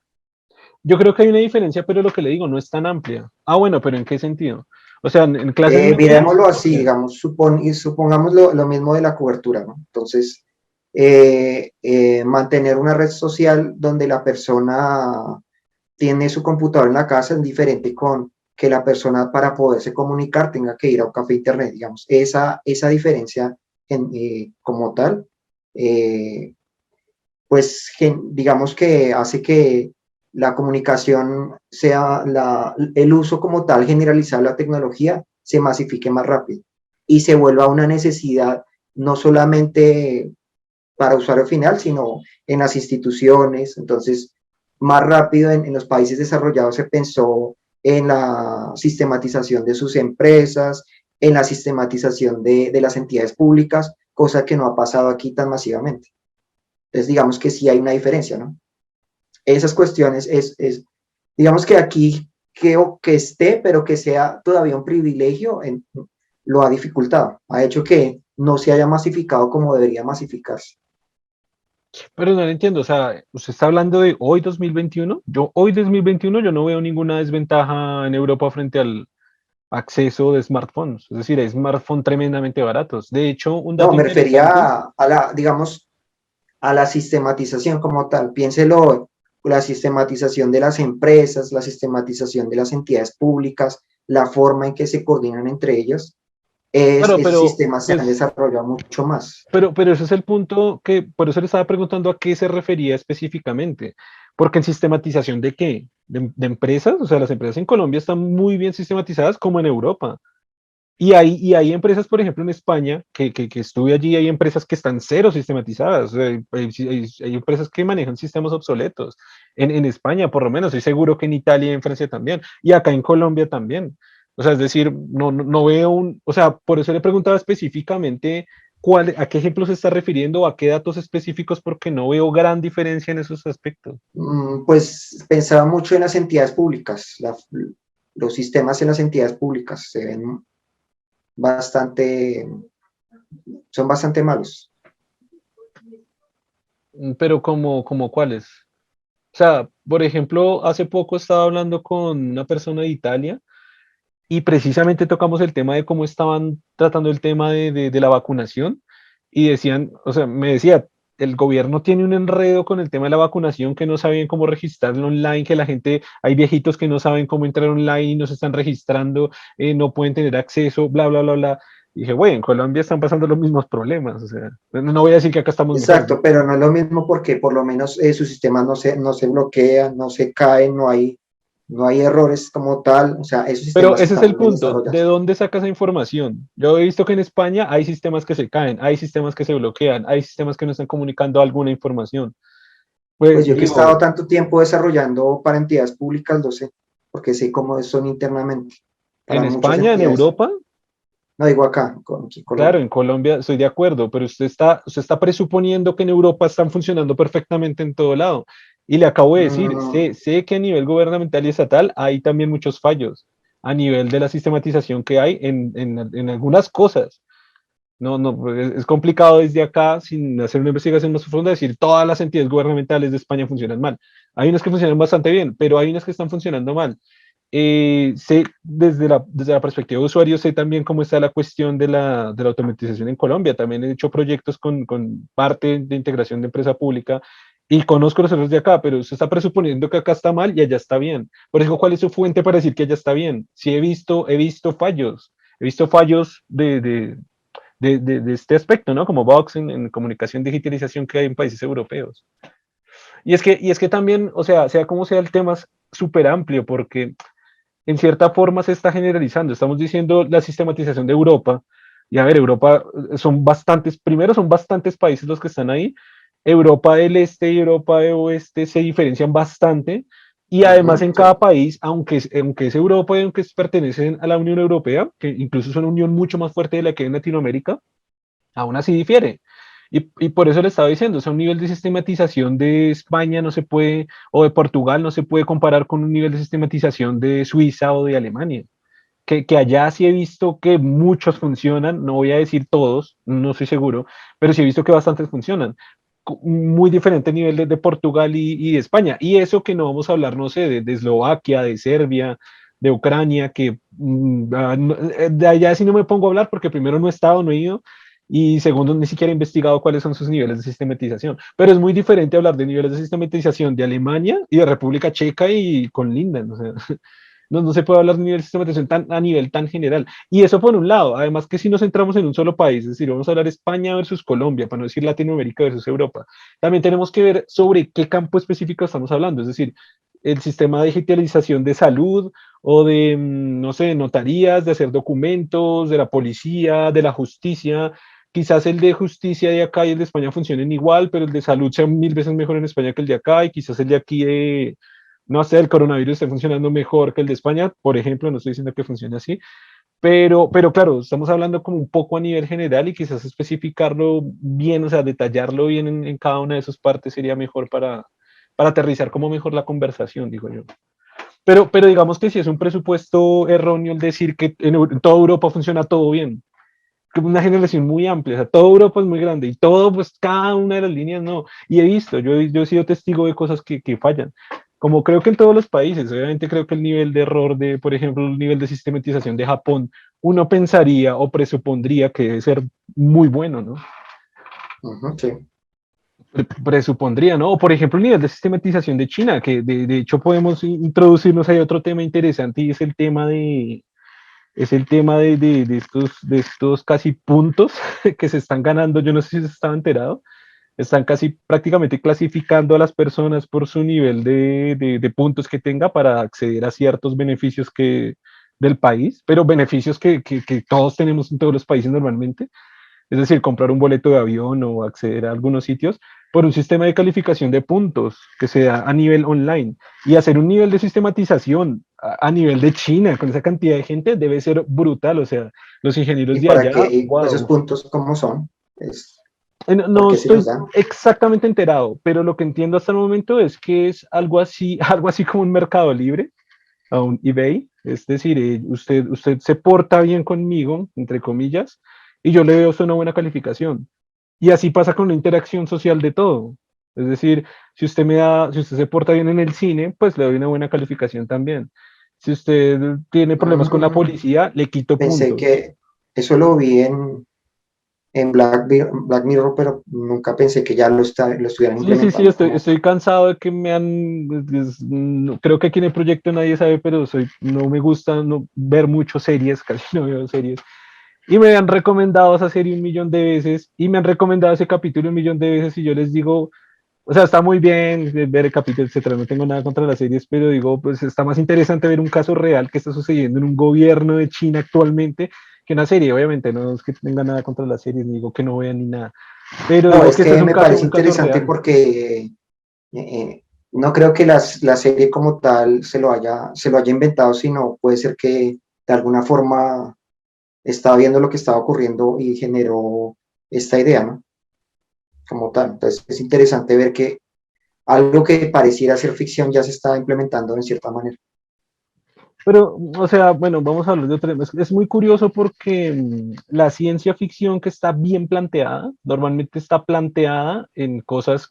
Yo creo que hay una diferencia, pero lo que le digo no es tan amplia. Ah, bueno, pero ¿en qué sentido? O sea, en clases medias. Miremoslo así, digamos, y supongamos lo mismo de la cobertura, ¿no? Entonces, mantener una red social donde la persona tiene su computador en la casa es diferente con que la persona para poderse comunicar tenga que ir a un café internet, digamos. Esa diferencia como tal, eh, pues digamos que hace que la comunicación sea el uso como tal generalizado de la tecnología se masifique más rápido y se vuelva una necesidad no solamente para usuario final, sino en las instituciones. Entonces, más rápido en los países desarrollados se pensó en la sistematización de sus empresas, en la sistematización de las entidades públicas, cosa que no ha pasado aquí tan masivamente. Entonces, digamos que sí hay una diferencia, ¿no? Esas cuestiones digamos que aquí que esté, pero que sea todavía un privilegio, lo ha dificultado, ha hecho que no se haya masificado como debería masificarse. Pero no lo entiendo, o sea, usted está hablando de hoy 2021. Yo hoy 2021 yo no veo ninguna desventaja en Europa frente al acceso de smartphones. Es decir, hay smartphones tremendamente baratos. De hecho, un No, dato me interesante. refería a la, digamos, a la sistematización como tal. Piénselo, la sistematización de las empresas, la sistematización de las entidades públicas, la forma en que se coordinan entre ellas, Claro, esos pero sistemas se han pues desarrollado mucho más. pero ese es el punto que, por eso le estaba preguntando a qué se refería específicamente. Porque en sistematización de qué? De empresas, o sea, las empresas en Colombia están muy bien sistematizadas como en Europa. Y hay empresas, por ejemplo, en España, que estuve allí, hay empresas que están cero sistematizadas. O sea, hay empresas que manejan sistemas obsoletos. En España, por lo menos, estoy seguro que en Italia y en Francia también. Y acá en Colombia también. O sea, es decir, no veo un. O sea, por eso le preguntaba específicamente a qué ejemplo se está refiriendo o a qué datos específicos, porque no veo gran diferencia en esos aspectos. Pues pensaba mucho en las entidades públicas, los sistemas en las entidades públicas se ven bastante, son bastante malos. Pero como cuáles. O sea, por ejemplo, hace poco estaba hablando con una persona de Italia y precisamente tocamos el tema de cómo estaban tratando el tema de la vacunación y decían, o sea, me decía, el gobierno tiene un enredo con el tema de la vacunación que no sabían cómo registrarlo online, que la gente, hay viejitos que no saben cómo entrar online y no se están registrando, no pueden tener acceso, bla, bla, bla, bla. Y dije, bueno, en Colombia están pasando los mismos problemas, o sea, no voy a decir que acá estamos mejor, ¿no? Exacto, pero no es lo mismo porque por lo menos sus sistemas no se bloquean, no se caen, no hay errores como tal, o sea, esos Pero sistemas ese es están el muy bien punto. ¿De desarrollados. dónde saca esa información? Yo he visto que en España hay sistemas que se caen, hay sistemas que se bloquean, hay sistemas que no están comunicando alguna información. Pues Pues yo que he estado digo, tanto tiempo desarrollando para entidades públicas, lo sé, porque sé cómo son internamente. en Para muchas España, en entidades, Europa, no digo acá, aquí en claro, Colombia. en Colombia estoy de acuerdo, pero usted está presuponiendo que en Europa están funcionando perfectamente en todo lado. Y le acabo de decir, Mm, sé que a nivel gubernamental y estatal hay también muchos fallos a nivel de la sistematización que hay en algunas cosas. No, pues, es complicado desde acá, sin hacer una investigación más profunda, decir todas las entidades gubernamentales de España funcionan mal. Hay unas que funcionan bastante bien, pero hay unas que están funcionando mal. Sé desde la perspectiva de usuario, sé también cómo está la cuestión de la automatización en Colombia. También he hecho proyectos con parte de integración de empresa pública y conozco los errores de acá, pero se está presuponiendo que acá está mal y allá está bien. Por eso, ¿cuál es su fuente para decir que allá está bien? Sí, he visto fallos de este aspecto, ¿no? Como Vox en comunicación, digitalización que hay en países europeos. Y es que también, o sea como sea el tema es súper amplio porque en cierta forma se está generalizando. Estamos diciendo la sistematización de Europa. Y a ver, Europa son bastantes, primero son bastantes países los que están ahí. Europa del Este y Europa del Oeste se diferencian bastante. Y además en sí. cada país, aunque es Europa y aunque pertenecen a la Unión Europea, que incluso es una unión mucho más fuerte de la que hay en Latinoamérica, aún así difiere. Y por eso le estaba diciendo, o sea, un nivel de sistematización de España no se puede, o de Portugal no se puede comparar con un nivel de sistematización de Suiza o de Alemania. Que allá sí he visto que muchos funcionan, no voy a decir todos, no estoy seguro, pero sí he visto que bastantes funcionan. Muy diferente nivel de Portugal y de España. Y eso que no vamos a hablar, no sé, de Eslovaquia, de Serbia, de Ucrania, que de allá sí no me pongo a hablar porque primero no he estado, no he ido, y segundo ni siquiera he investigado cuáles son sus niveles de sistematización. Pero es muy diferente hablar de niveles de sistematización de Alemania y de República Checa y con Linden. O sea, no se puede hablar de nivel de sistematización a nivel tan general. Y eso por un lado, además que si nos centramos en un solo país, es decir, vamos a hablar España versus Colombia, para no decir Latinoamérica versus Europa, también tenemos que ver sobre qué campo específico estamos hablando, es decir, el sistema de digitalización de salud o de, no sé, notarías, de hacer documentos, de la policía, de la justicia. Quizás el de justicia de acá y el de España funcionen igual, pero el de salud sea 1000 veces mejor en España que el de acá, y quizás el de aquí de, no sé, el coronavirus está funcionando mejor que el de España, por ejemplo, no estoy diciendo que funcione así, pero claro, estamos hablando como un poco a nivel general y quizás especificarlo bien, o sea, detallarlo bien en cada una de sus partes sería mejor para aterrizar como mejor la conversación, digo yo. Pero digamos que si es un presupuesto erróneo el decir que en toda Europa funciona todo bien, que una generación muy amplia, o sea, toda Europa es muy grande y todo, pues cada una de las líneas no. Y he visto, yo he sido testigo de cosas que fallan. Como creo que en todos los países, obviamente creo que el nivel de error de, por ejemplo, el nivel de sistematización de Japón, uno pensaría o presupondría que debe ser muy bueno, ¿no? Sí. Presupondría, ¿no? O por ejemplo, el nivel de sistematización de China, que de hecho podemos introducirnos ahí a otro tema interesante y es el tema de estos casi puntos que se están ganando. Yo no sé si se estaba enterado. Están casi prácticamente clasificando a las personas por su nivel de puntos que tenga para acceder a ciertos beneficios del país, pero beneficios que todos tenemos en todos los países normalmente. Es decir, comprar un boleto de avión o acceder a algunos sitios por un sistema de calificación de puntos que se da a nivel online. Y hacer un nivel de sistematización a nivel de China con esa cantidad de gente debe ser brutal. O sea, los ingenieros ¿Y de para qué? allá, ¿Y esos wow. puntos cómo son? ¿Por No qué se los estoy dan? exactamente enterado, pero lo que entiendo hasta el momento es que es algo así, algo así como un Mercado Libre, a un eBay, Es decir, usted se porta bien conmigo, entre comillas, y yo le veo a usted una buena calificación. Y así pasa con la interacción social de todo. Es decir, si usted se porta bien en el cine, pues le doy una buena calificación también. Si usted tiene problemas con la Mm, policía, le quito pensé puntos. que eso lo vi en Black Mirror, pero nunca pensé que ya lo estuvieran Sí, sí, sí, implementando como... estoy cansado de que me han, creo que aquí en el proyecto nadie sabe, pero no me gusta ver mucho series, casi no veo series. Y me han recomendado esa serie un millón de veces, y me han recomendado ese capítulo un millón de veces, y yo les digo, o sea, está muy bien ver el capítulo, etcétera, no tengo nada contra las series, pero digo, pues está más interesante ver un caso real que está sucediendo en un gobierno de China actualmente que una serie, obviamente, no es que tenga nada contra las series, ni digo que no vean ni nada, pero No, digo es que este es que me parece un caso interesante real. porque no creo que la serie como tal se lo haya inventado, sino puede ser que de alguna forma estaba viendo lo que estaba ocurriendo y generó esta idea, ¿no? Como tal. Entonces es interesante ver que algo que pareciera ser ficción ya se está implementando en cierta manera. Pero, o sea, bueno, vamos a hablar de otro tema. Es muy curioso porque la ciencia ficción que está bien planteada, normalmente está planteada en cosas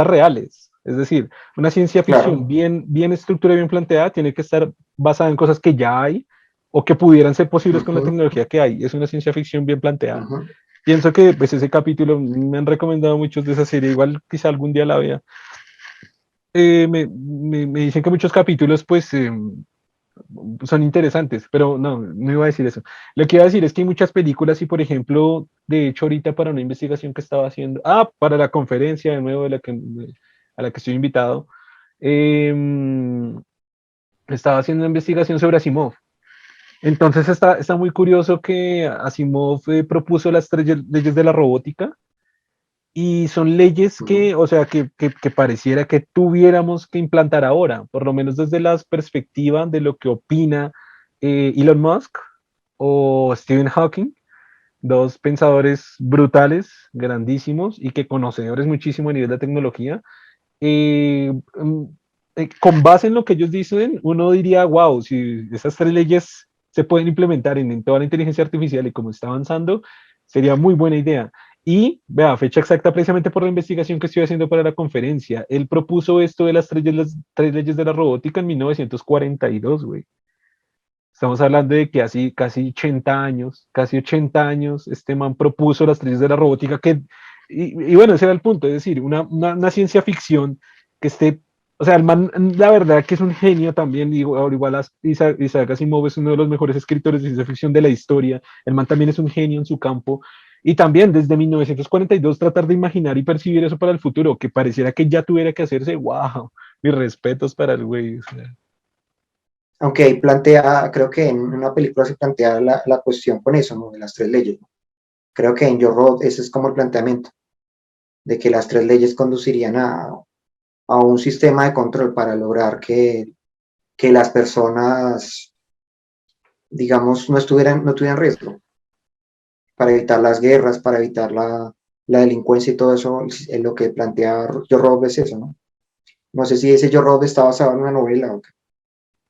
reales. Es decir, una ciencia ficción Claro. bien estructurada y bien planteada tiene que estar basada en cosas que ya hay o que pudieran ser posibles con la Ujú, tecnología que hay. Es una ciencia ficción bien planteada. ujú. Pienso que pues ese capítulo me han recomendado muchos de esa serie, igual quizá algún día la vea. Me dicen que muchos capítulos pues son interesantes, pero no iba a decir eso. Lo que iba a decir es que hay muchas películas y, por ejemplo, de hecho, ahorita para una investigación que estaba haciendo, para la conferencia de nuevo a la que estoy invitado, eh, estaba haciendo una investigación sobre Asimov. Entonces está muy curioso que Asimov propuso las tres leyes de la robótica y son leyes Ujú. que, o sea, que pareciera que tuviéramos que implantar ahora, por lo menos desde la perspectiva de lo que opina Elon Musk o Stephen Hawking, dos pensadores brutales, grandísimos y que conocedores muchísimo a nivel de tecnología. eh, mm, con base en lo que ellos dicen, uno diría, wow, si esas tres leyes se pueden implementar en toda la inteligencia artificial y como está avanzando, sería muy buena idea. Y vea, fecha exacta precisamente por la investigación que estoy haciendo para la conferencia. Él propuso esto de las tres leyes de la robótica en 1942, güey. Estamos hablando de que así casi 80 años, este man propuso las leyes de la robótica y bueno, ese era el punto, es decir, una ciencia ficción que esté, o sea, el man, la verdad que es un genio también, digo, ahora igual Isaac Asimov es uno de los mejores escritores de ciencia ficción de la historia, el man también es un genio en su campo, y también desde 1942 tratar de imaginar y percibir eso para el futuro, que pareciera que ya tuviera que hacerse, wow, mis respetos para el güey. O sea. Aunque ahí plantea, creo que en una película se plantea la cuestión con eso, ¿no? De las tres leyes, ¿no? Creo que en Yo Robot ese es como el planteamiento, de que las tres leyes conducirían a un sistema de control para lograr que las personas, digamos, no tuvieran riesgo, para evitar las guerras, para evitar la delincuencia y todo eso, es lo que plantea Yo Robot es eso, ¿no? No sé si ese Yo Robot está basado en una novela o qué.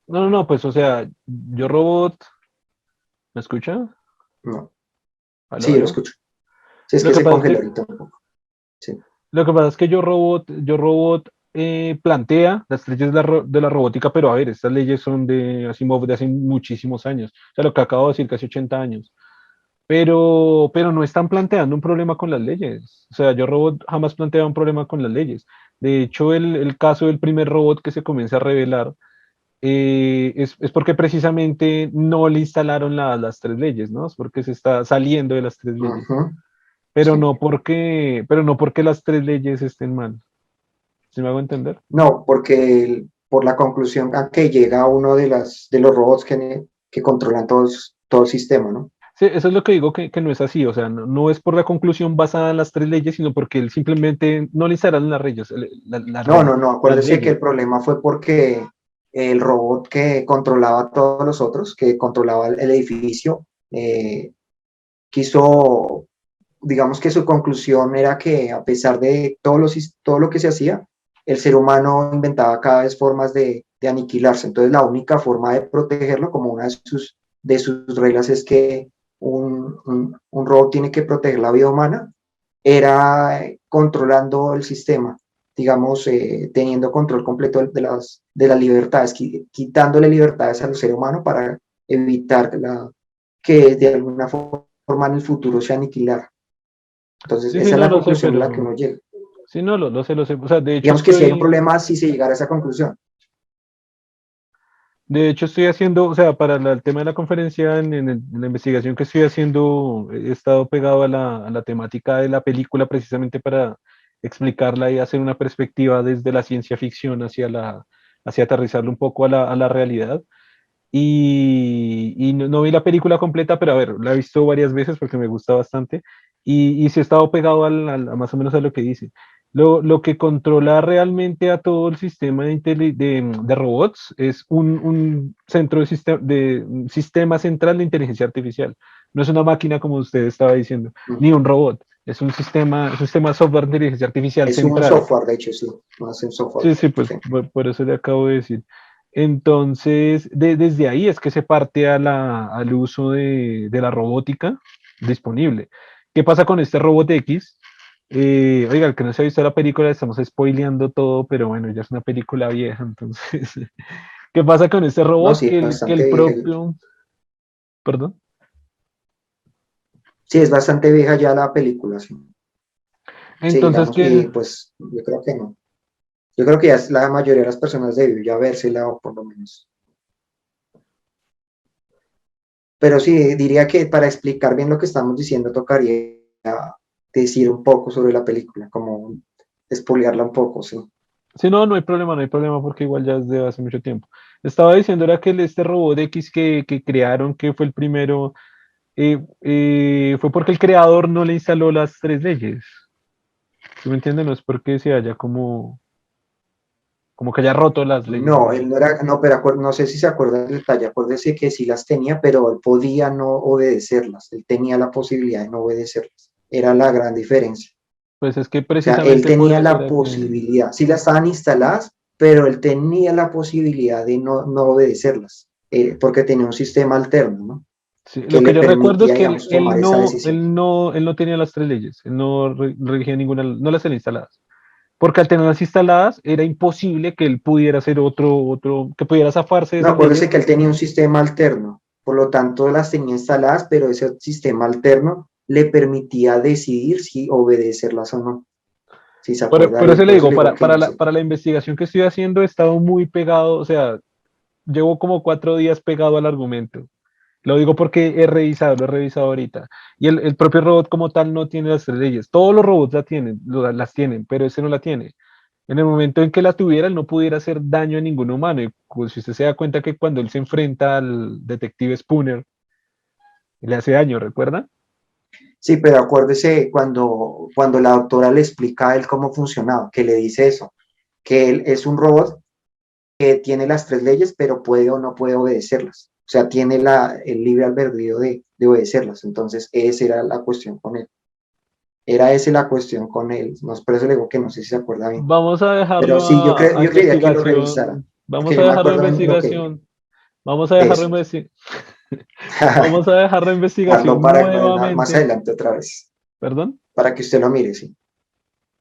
No, pues o sea, Yo Robot, ¿me escucha? No. Aló, Sí, lo aló. escucho. Sí, es Lo que que se pasa es congeló que, ahorita un poco. Sí. lo que pasa es que Yo Robot plantea las leyes de la robótica, pero a ver, estas leyes son de Asimov de hace muchísimos años. O sea, lo que acabo de decir, casi 80 años. Pero no están planteando un problema con las leyes. O sea, Yo Robot jamás plantea un problema con las leyes. De hecho, el caso del primer robot que se comienza a revelar es porque precisamente no le instalaron las tres leyes, ¿no? Es porque se está saliendo de las tres leyes, Ujú, sí. pero no porque las tres leyes estén mal. ¿Sí me hago entender? No, porque por la conclusión a que llega uno de los robots que controlan todo el sistema, ¿no? Sí, eso es lo que digo que no es así, o sea, no es por la conclusión basada en las tres leyes, sino porque él simplemente no le instalaron las leyes, No, las acuérdese que leyes. el problema fue porque el robot que controlaba a todos los otros, que controlaba el edificio, quiso, digamos que su conclusión era que a pesar de todo lo que se hacía, el ser humano inventaba cada vez formas de aniquilarse. Entonces la única forma de protegerlo, como una de sus reglas es que un robot tiene que proteger la vida humana, era controlando el sistema, digamos, teniendo control completo de las libertades, quitándole libertades al ser humano para evitar que de alguna forma en el futuro se aniquilara. Entonces, Sí, sí, esa es no la lo sé, conclusión a la que pero uno llega. sí, no, lo sé, lo sé. O sea, Digamos que si hay un problema, si se llegara a esa conclusión. de hecho estoy haciendo, o sea, para el tema de la conferencia, en la investigación que estoy haciendo, he estado pegado a la temática de la película precisamente para explicarla y hacer una perspectiva desde la ciencia ficción hacia aterrizarlo un poco a la realidad. Y no, no vi la película completa, pero a ver, la he visto varias veces porque me gusta bastante y sí he estado pegado a más o menos a lo que dice. Lo que controla realmente a todo el sistema de robots es un centro un sistema central de inteligencia artificial. No es una máquina como usted estaba diciendo, ni un robot. Es un sistema de software de inteligencia artificial Es un central. software, de hecho, sí, no es un software. Sí, sí, pues Sí. por eso le acabo de decir. Entonces, desde ahí es que se parte al uso de la robótica disponible. ¿Qué pasa con este robot X? Oiga, el que no se ha visto la película, estamos spoileando todo, pero bueno, ya es una película vieja, entonces, ¿qué pasa con este No, robot? sí, Que bastante el vieja. propio, perdón. Sí, es bastante vieja ya la película, sí. Sí, Entonces, digamos, que y pues yo creo que no. Yo creo que ya la mayoría de las personas debió ya vérsela o por lo menos. Pero sí, diría que para explicar bien lo que estamos diciendo tocaría decir un poco sobre la película, como espolearla un poco, sí. sí, no, no hay problema, no hay problema porque igual ya es de hace mucho tiempo. Estaba diciendo era que este robot X que crearon, que fue el primero, fue porque el creador no le instaló las tres leyes. ¿Sí me entienden? No es porque se haya como que haya roto las leyes. No, él no era, no, pero no sé si se acuerda del detalle, acuérdese que sí las tenía, pero él podía no obedecerlas, él tenía la posibilidad de no obedecerlas, era la gran diferencia. Pues es que O sea, él precisamente por tenía eso la era que posibilidad, sí las estaban instaladas, pero él tenía la posibilidad de no obedecerlas, porque tenía un sistema alterno, ¿no? sí, Que lo que le yo recuerdo es permitía, que digamos, tomar esa decisión. él no tenía las tres leyes, él no regía ninguna, no las tenía instaladas. Porque al tenerlas instaladas era imposible que él pudiera hacer que pudiera zafarse de No, esas acuérdese leyes. que él tenía un sistema alterno, por lo tanto las tenía instaladas, pero ese sistema alterno le permitía decidir si obedecerlas o no, si se acuerda Por eso bien, le por eso digo, le digo que no sé. para la investigación que estoy haciendo he estado muy pegado, o sea, llevo como 4 días pegado al argumento. Lo digo porque lo he revisado ahorita. Y el propio robot como tal no tiene las tres leyes. Todos los robots las tienen, pero ese no la tiene. En el momento en que la tuviera, él no pudiera hacer daño a ningún humano. Y pues, si usted se da cuenta que cuando él se enfrenta al detective Spooner, le hace daño, ¿recuerda? Sí, pero acuérdese cuando la doctora le explica a él cómo funcionaba, que le dice eso, que él es un robot que tiene las tres leyes, pero puede o no puede obedecerlas. O sea, tiene el libre albedrío de obedecerlas. Entonces, esa era la cuestión con él. Era esa la cuestión con él. No, por eso le digo que no sé si se acuerda bien. Vamos a Pero dejarlo sí, a yo creería que lo revisara, investigación. Vamos porque a yo me dejarlo a acuerdo en lo que investigación. Vamos a de dejarlo eso. vamos a dejarlo a Dejarlo investigación para más nuevamente. adelante otra vez, ¿Perdón? para que usted lo mire, sí.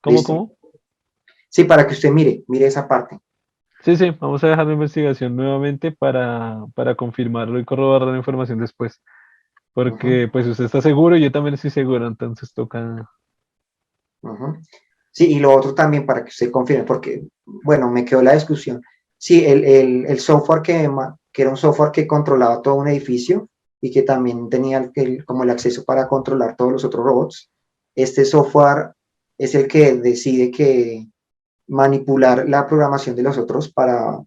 ¿Cómo, Listo. cómo? Sí, para que usted mire esa parte. Sí, sí, vamos a dejar la investigación nuevamente para confirmarlo y corroborar la información después. Uh -huh, Porque pues usted está seguro y yo también estoy seguro, entonces toca. uh -huh. Sí, y lo otro también para que usted confirme, porque, bueno, me quedó la discusión. Sí, el software que era un software que controlaba todo un edificio y que también tenía como el acceso para controlar todos los otros robots, este software es el que decide que manipular la programación de los otros para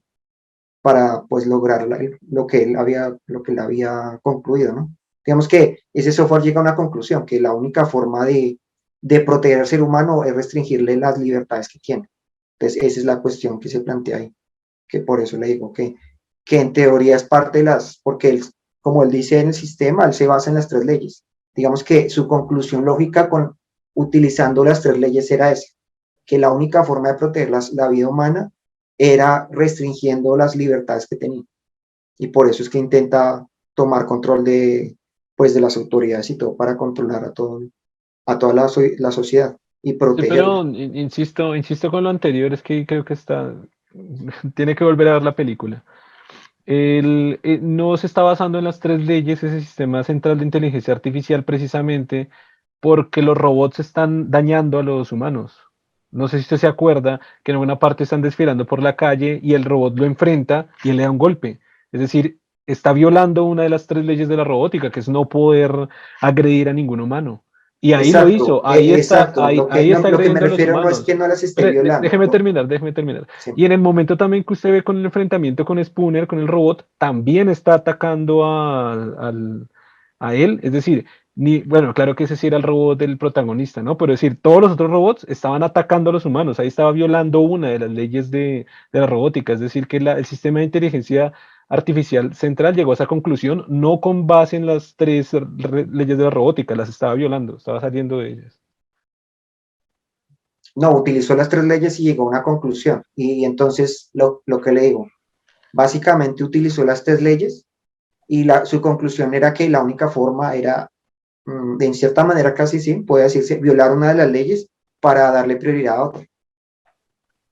pues lograr lo que él había concluido, ¿no? Digamos que ese software llega a una conclusión, que la única forma de proteger al ser humano es restringirle las libertades que tiene. Entonces, esa es la cuestión que se plantea ahí, que por eso le digo que en teoría es parte de porque él, como él dice en el sistema, él se basa en las tres leyes. Digamos que su conclusión lógica utilizando las tres leyes era esa, que la única forma de proteger la vida humana era restringiendo las libertades que tenía. Y por eso es que intenta tomar control pues, de las autoridades y todo para controlar a toda la sociedad y Sí, pero protegerla. insisto con lo anterior, es que creo que tiene que volver a ver la película. No se está basando en las tres leyes, ese sistema central de inteligencia artificial, precisamente porque los robots están dañando a los humanos. No sé si usted se acuerda que en una parte están desfilando por la calle y el robot lo enfrenta y él le da un golpe. Es decir, está violando una de las tres leyes de la robótica, que es no poder agredir a ningún humano. Y ahí lo Exacto, hizo, ahí está, exacto. ahí está Lo que me agrediendo a los refiero no es que humanos. no las esté Pero, violando, déjeme ¿no? terminar, déjeme terminar. Sí. Y en el momento también que usted ve con el enfrentamiento con Spooner, con el robot, también está atacando a él. Es decir, bueno, claro que ese sí era el robot del protagonista, ¿no? Pero es decir, todos los otros robots estaban atacando a los humanos. Ahí estaba violando una de las leyes de la robótica. Es decir, que el sistema de inteligencia artificial central llegó a esa conclusión no con base en las tres leyes de la robótica, las estaba violando, estaba saliendo de ellas. No, utilizó las tres leyes y llegó a una conclusión. Y entonces lo que le digo, básicamente utilizó las tres leyes y su conclusión era que la única forma era, de en cierta manera casi sí, puede decirse, violar una de las leyes para darle prioridad a otra.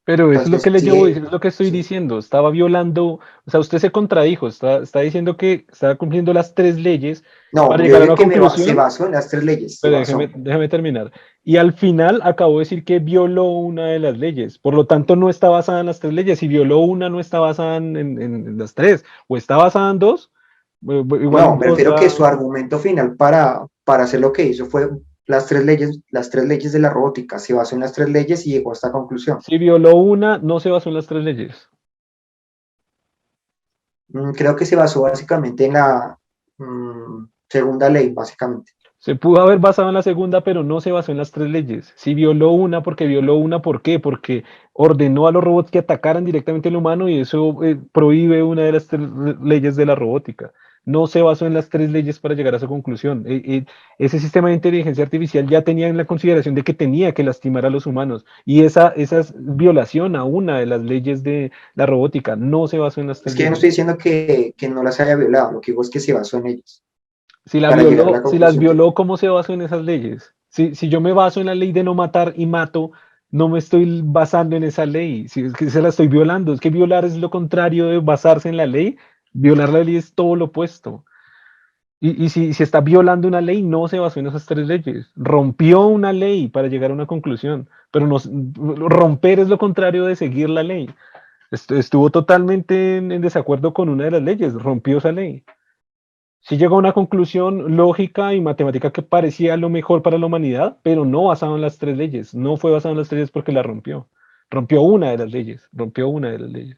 Pero eso es lo que Entonces, le llevo, sí, eso es lo que estoy sí. diciendo. Estaba violando, o sea, usted se contradijo, está diciendo que estaba cumpliendo las tres leyes No, para yo llegar a dije una que se conclusión, basó en las tres leyes, se pero basó. déjeme terminar. Y al final acabó de decir que violó una de las leyes. Por lo tanto, no está basada en las tres leyes. Si violó una, no está basada en las tres. O está basada en dos, igual No, en me dos refiero va. que su argumento final para hacer lo que hizo fue las tres leyes de la robótica, se basó en las tres leyes y llegó a esta conclusión. Si violó una, no se basó en las tres leyes. Creo que se basó básicamente en la segunda ley, básicamente. Se pudo haber basado en la segunda, pero no se basó en las tres leyes. Si violó una, porque violó una, ¿por qué? Porque ordenó a los robots que atacaran directamente al humano y eso prohíbe una de las tres leyes de la robótica. No se basó en las tres leyes para llegar a esa conclusión. Ese sistema de inteligencia artificial ya tenía en la consideración de que tenía que lastimar a los humanos y esa es violación a una de las leyes de la robótica. No se basó en las Es tres que yo no leyes. estoy diciendo que no las haya violado, lo que digo es que se basó en ellas para llegar a la Si las conclusión que... violó, ¿cómo se basó en esas leyes? Si yo me baso en la ley de no matar y mato, no me estoy basando en esa ley. Si es que se la estoy violando, es que violar es lo contrario de basarse en la ley. Violar la ley es todo lo opuesto. Y si está violando una ley, no se basó en esas tres leyes. Rompió una ley para llegar a una conclusión, pero romper es lo contrario de seguir la ley. Estuvo totalmente en desacuerdo con una de las leyes, rompió esa ley. Sí llegó a una conclusión lógica y matemática que parecía lo mejor para la humanidad, pero no basado en las tres leyes. No fue basado en las tres leyes porque la rompió. Rompió una de las leyes. Rompió una de las leyes.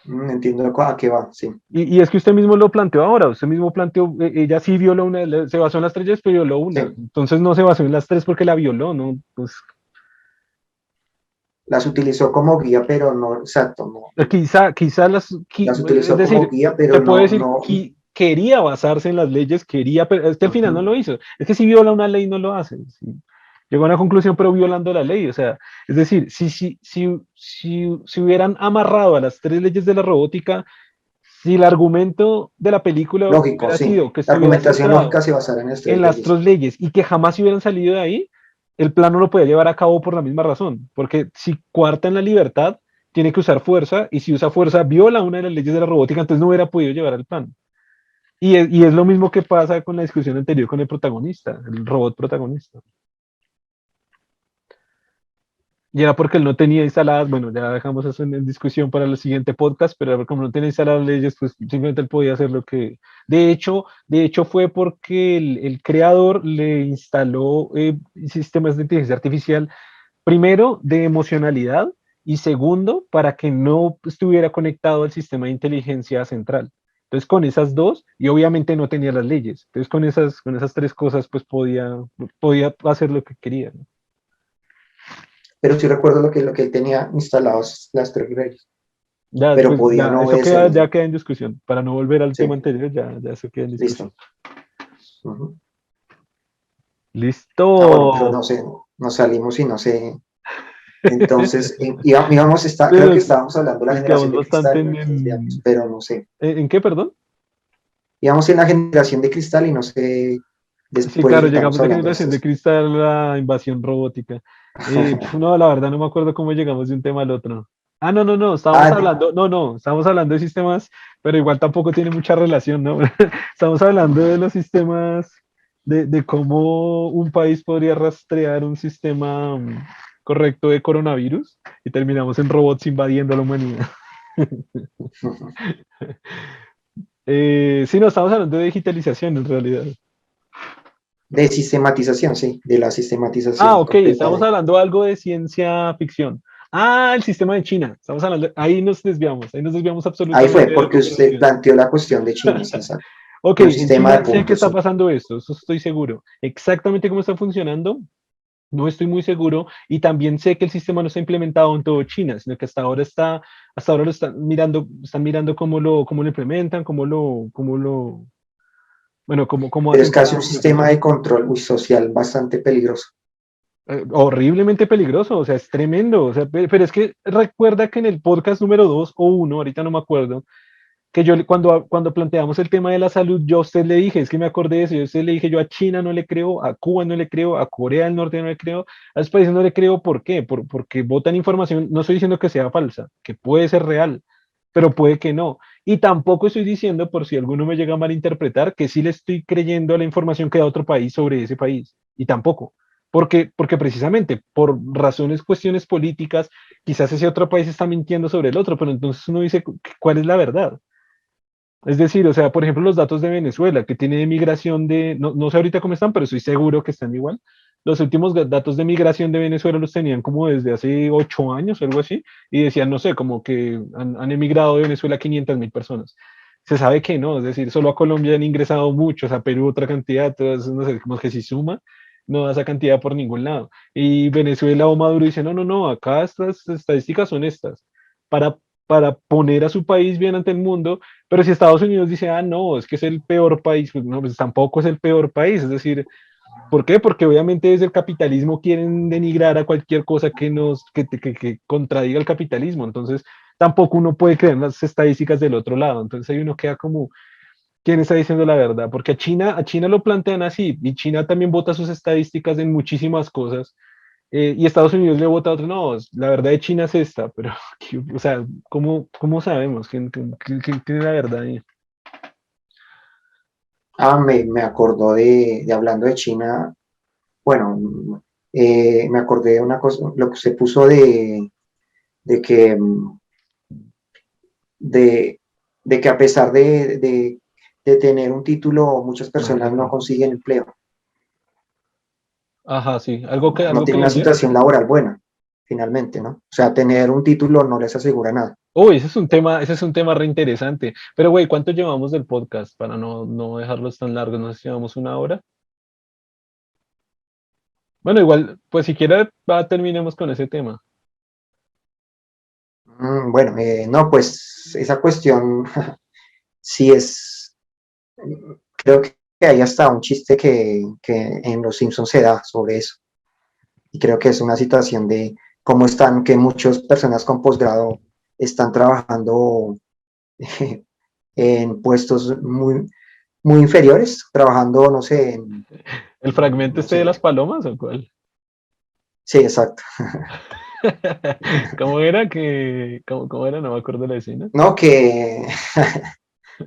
Entiendo a qué va, sí. Y es que usted mismo lo planteó ahora. Usted mismo planteó, ella sí violó una, se basó en las tres leyes, pero violó una. Sí, Entonces no se basó en las tres porque la violó, ¿no? Pues las utilizó como guía, pero no, exacto, no. quizá Las es utilizó como decir, guía, se pero puede no, decir no. que quería basarse en las leyes, quería, pero es que al final no Ujú. lo hizo. Es que si viola una ley, no lo hace. ¿Sí? Llegó a una conclusión, pero violando la ley. O sea, es decir, si hubieran amarrado a las tres leyes de la robótica, si el argumento de la película Lógico, hubiera sí. sido que La estuviera argumentación centrado lógica se basará en las en tres las leyes. tres leyes y que jamás se hubieran salido de ahí, el plan no lo podía llevar a cabo por la misma razón, porque si cuarta en la libertad, tiene que usar fuerza y si usa fuerza viola una de las leyes de la robótica, entonces no hubiera podido llevar el plan. Y es lo mismo que pasa con la discusión anterior con el protagonista, el robot protagonista. Y era porque él no tenía instaladas, bueno, ya dejamos eso en discusión para el siguiente podcast, pero como no tenía instaladas leyes, pues simplemente él podía hacer lo que... De hecho fue porque el creador le instaló sistemas de inteligencia artificial, primero de emocionalidad y segundo para que no estuviera conectado al sistema de inteligencia central. Entonces con esas dos, y obviamente no tenía las leyes, entonces con esas tres cosas pues podía hacer lo que quería, ¿no? Pero sí recuerdo lo que él tenía instalados las tres leyes, Ya, pero pues podía ya, no eso queda, obedecerlas, ya ¿no? queda en discusión. Para no volver al Sí, tema anterior, ya eso queda en discusión. listo. Ujú. Ah, bueno, pero no Listo. sé, nos salimos y no sé. Entonces, creo que Pero estábamos hablando de la nos quedamos generación de bastante cristal y no nos desviamos, pero no sé. ¿en qué, perdón? Íbamos en la generación de cristal y no sé, Sí, después claro, estamos llegamos de hablando de generación de estos. cristal a la invasión robótica. No, la verdad no me acuerdo cómo llegamos de un tema al otro. Ah, no, estábamos Ah, hablando, no, estábamos hablando de sistemas, pero igual tampoco tiene mucha relación, ¿no? Estamos hablando de los sistemas, de cómo un país podría rastrear un sistema correcto de coronavirus y terminamos en robots invadiendo a la humanidad. Sí, no, estamos hablando de digitalización en realidad. de sistematización, sí, de la Ah, sistematización ok, completa estamos de... hablando algo de ciencia ficción. Ah, el sistema de China. Estamos hablando, ahí nos desviamos Ahí fue, absolutamente de la porque usted conversación. planteó la cuestión de China, sí, exacto. Ok, Un en sistema de China sé que puntos, está sí. pasando esto, eso estoy seguro. Exactamente cómo está funcionando, no estoy muy seguro. Y también sé que el sistema no está implementado en todo China, sino que hasta ahora lo están mirando cómo lo implementan, bueno, cómo Pero es hacen casi un para sistema protegerlo. de control muy social bastante peligroso. Horriblemente peligroso, o sea, es tremendo. O sea, pero es que recuerda que en el podcast número 2 o uno ahorita no me acuerdo, que cuando planteamos el tema de la salud, yo a usted le dije, es que me acordé de eso, yo a usted le dije, yo a China no le creo, a Cuba no le creo, a Corea del Norte no le creo, a esos países no le creo, ¿por qué? Porque botan información, no estoy diciendo que sea falsa, que puede ser real, pero puede que no. Y tampoco estoy diciendo, por si alguno me llega a malinterpretar, que sí le estoy creyendo a la información que da otro país sobre ese país. Y tampoco. Porque precisamente por razones, cuestiones políticas, quizás ese otro país está mintiendo sobre el otro, pero entonces uno dice, ¿cuál es la verdad? Es decir, o sea, por ejemplo, los datos de Venezuela, que tiene de migración no sé ahorita cómo están, pero estoy seguro que están igual. Los últimos datos de migración de Venezuela los tenían como desde hace 8 años o algo así, y decían, no sé, como que han emigrado de Venezuela 500.000 personas. Se sabe que no, es decir, solo a Colombia han ingresado muchos, a Perú otra cantidad, entonces, no sé, como que si suma, no da esa cantidad por ningún lado. Y Venezuela o Maduro dice, no, acá estas estadísticas son estas, para, para poner a su país bien ante el mundo, pero si Estados Unidos dice, no, es que es el peor país, pues no, pues tampoco es el peor país. Es decir, ¿por qué? Porque obviamente desde el capitalismo quieren denigrar a cualquier cosa que contradiga el capitalismo. Entonces, tampoco uno puede creer en las estadísticas del otro lado. Entonces, ahí uno queda como, ¿quién está diciendo la verdad? Porque a China lo plantean así, y China también vota sus estadísticas en muchísimas cosas. Y Estados Unidos le vota a otro, no, la verdad de China es esta, pero, o sea, ¿cómo sabemos quién tiene la verdad ahí? Ah, me acordó de hablando de China, bueno, me acordé de una cosa, lo que se puso de que, de, de que a pesar de tener un título, muchas personas no consiguen empleo, Ajá, sí, no algo que tienen una leía. situación laboral buena, finalmente, ¿no? O sea, tener un título no les asegura nada. Uy, ese es un tema re interesante. Pero, güey, ¿cuánto llevamos del podcast para no dejarlos tan largos? No sé si llevamos una hora. Bueno, igual, pues si quiere, terminemos con ese tema. Bueno, no, pues esa cuestión sí es, creo que hay hasta un chiste que en Los Simpsons se da sobre eso. Y creo que es una situación de cómo están, que muchas personas con posgrado están trabajando en puestos muy inferiores, trabajando, no sé, ¿El fragmento no este de sé, las palomas o cuál? sí, exacto. ¿Cómo era cómo era? No me acuerdo la escena. No, que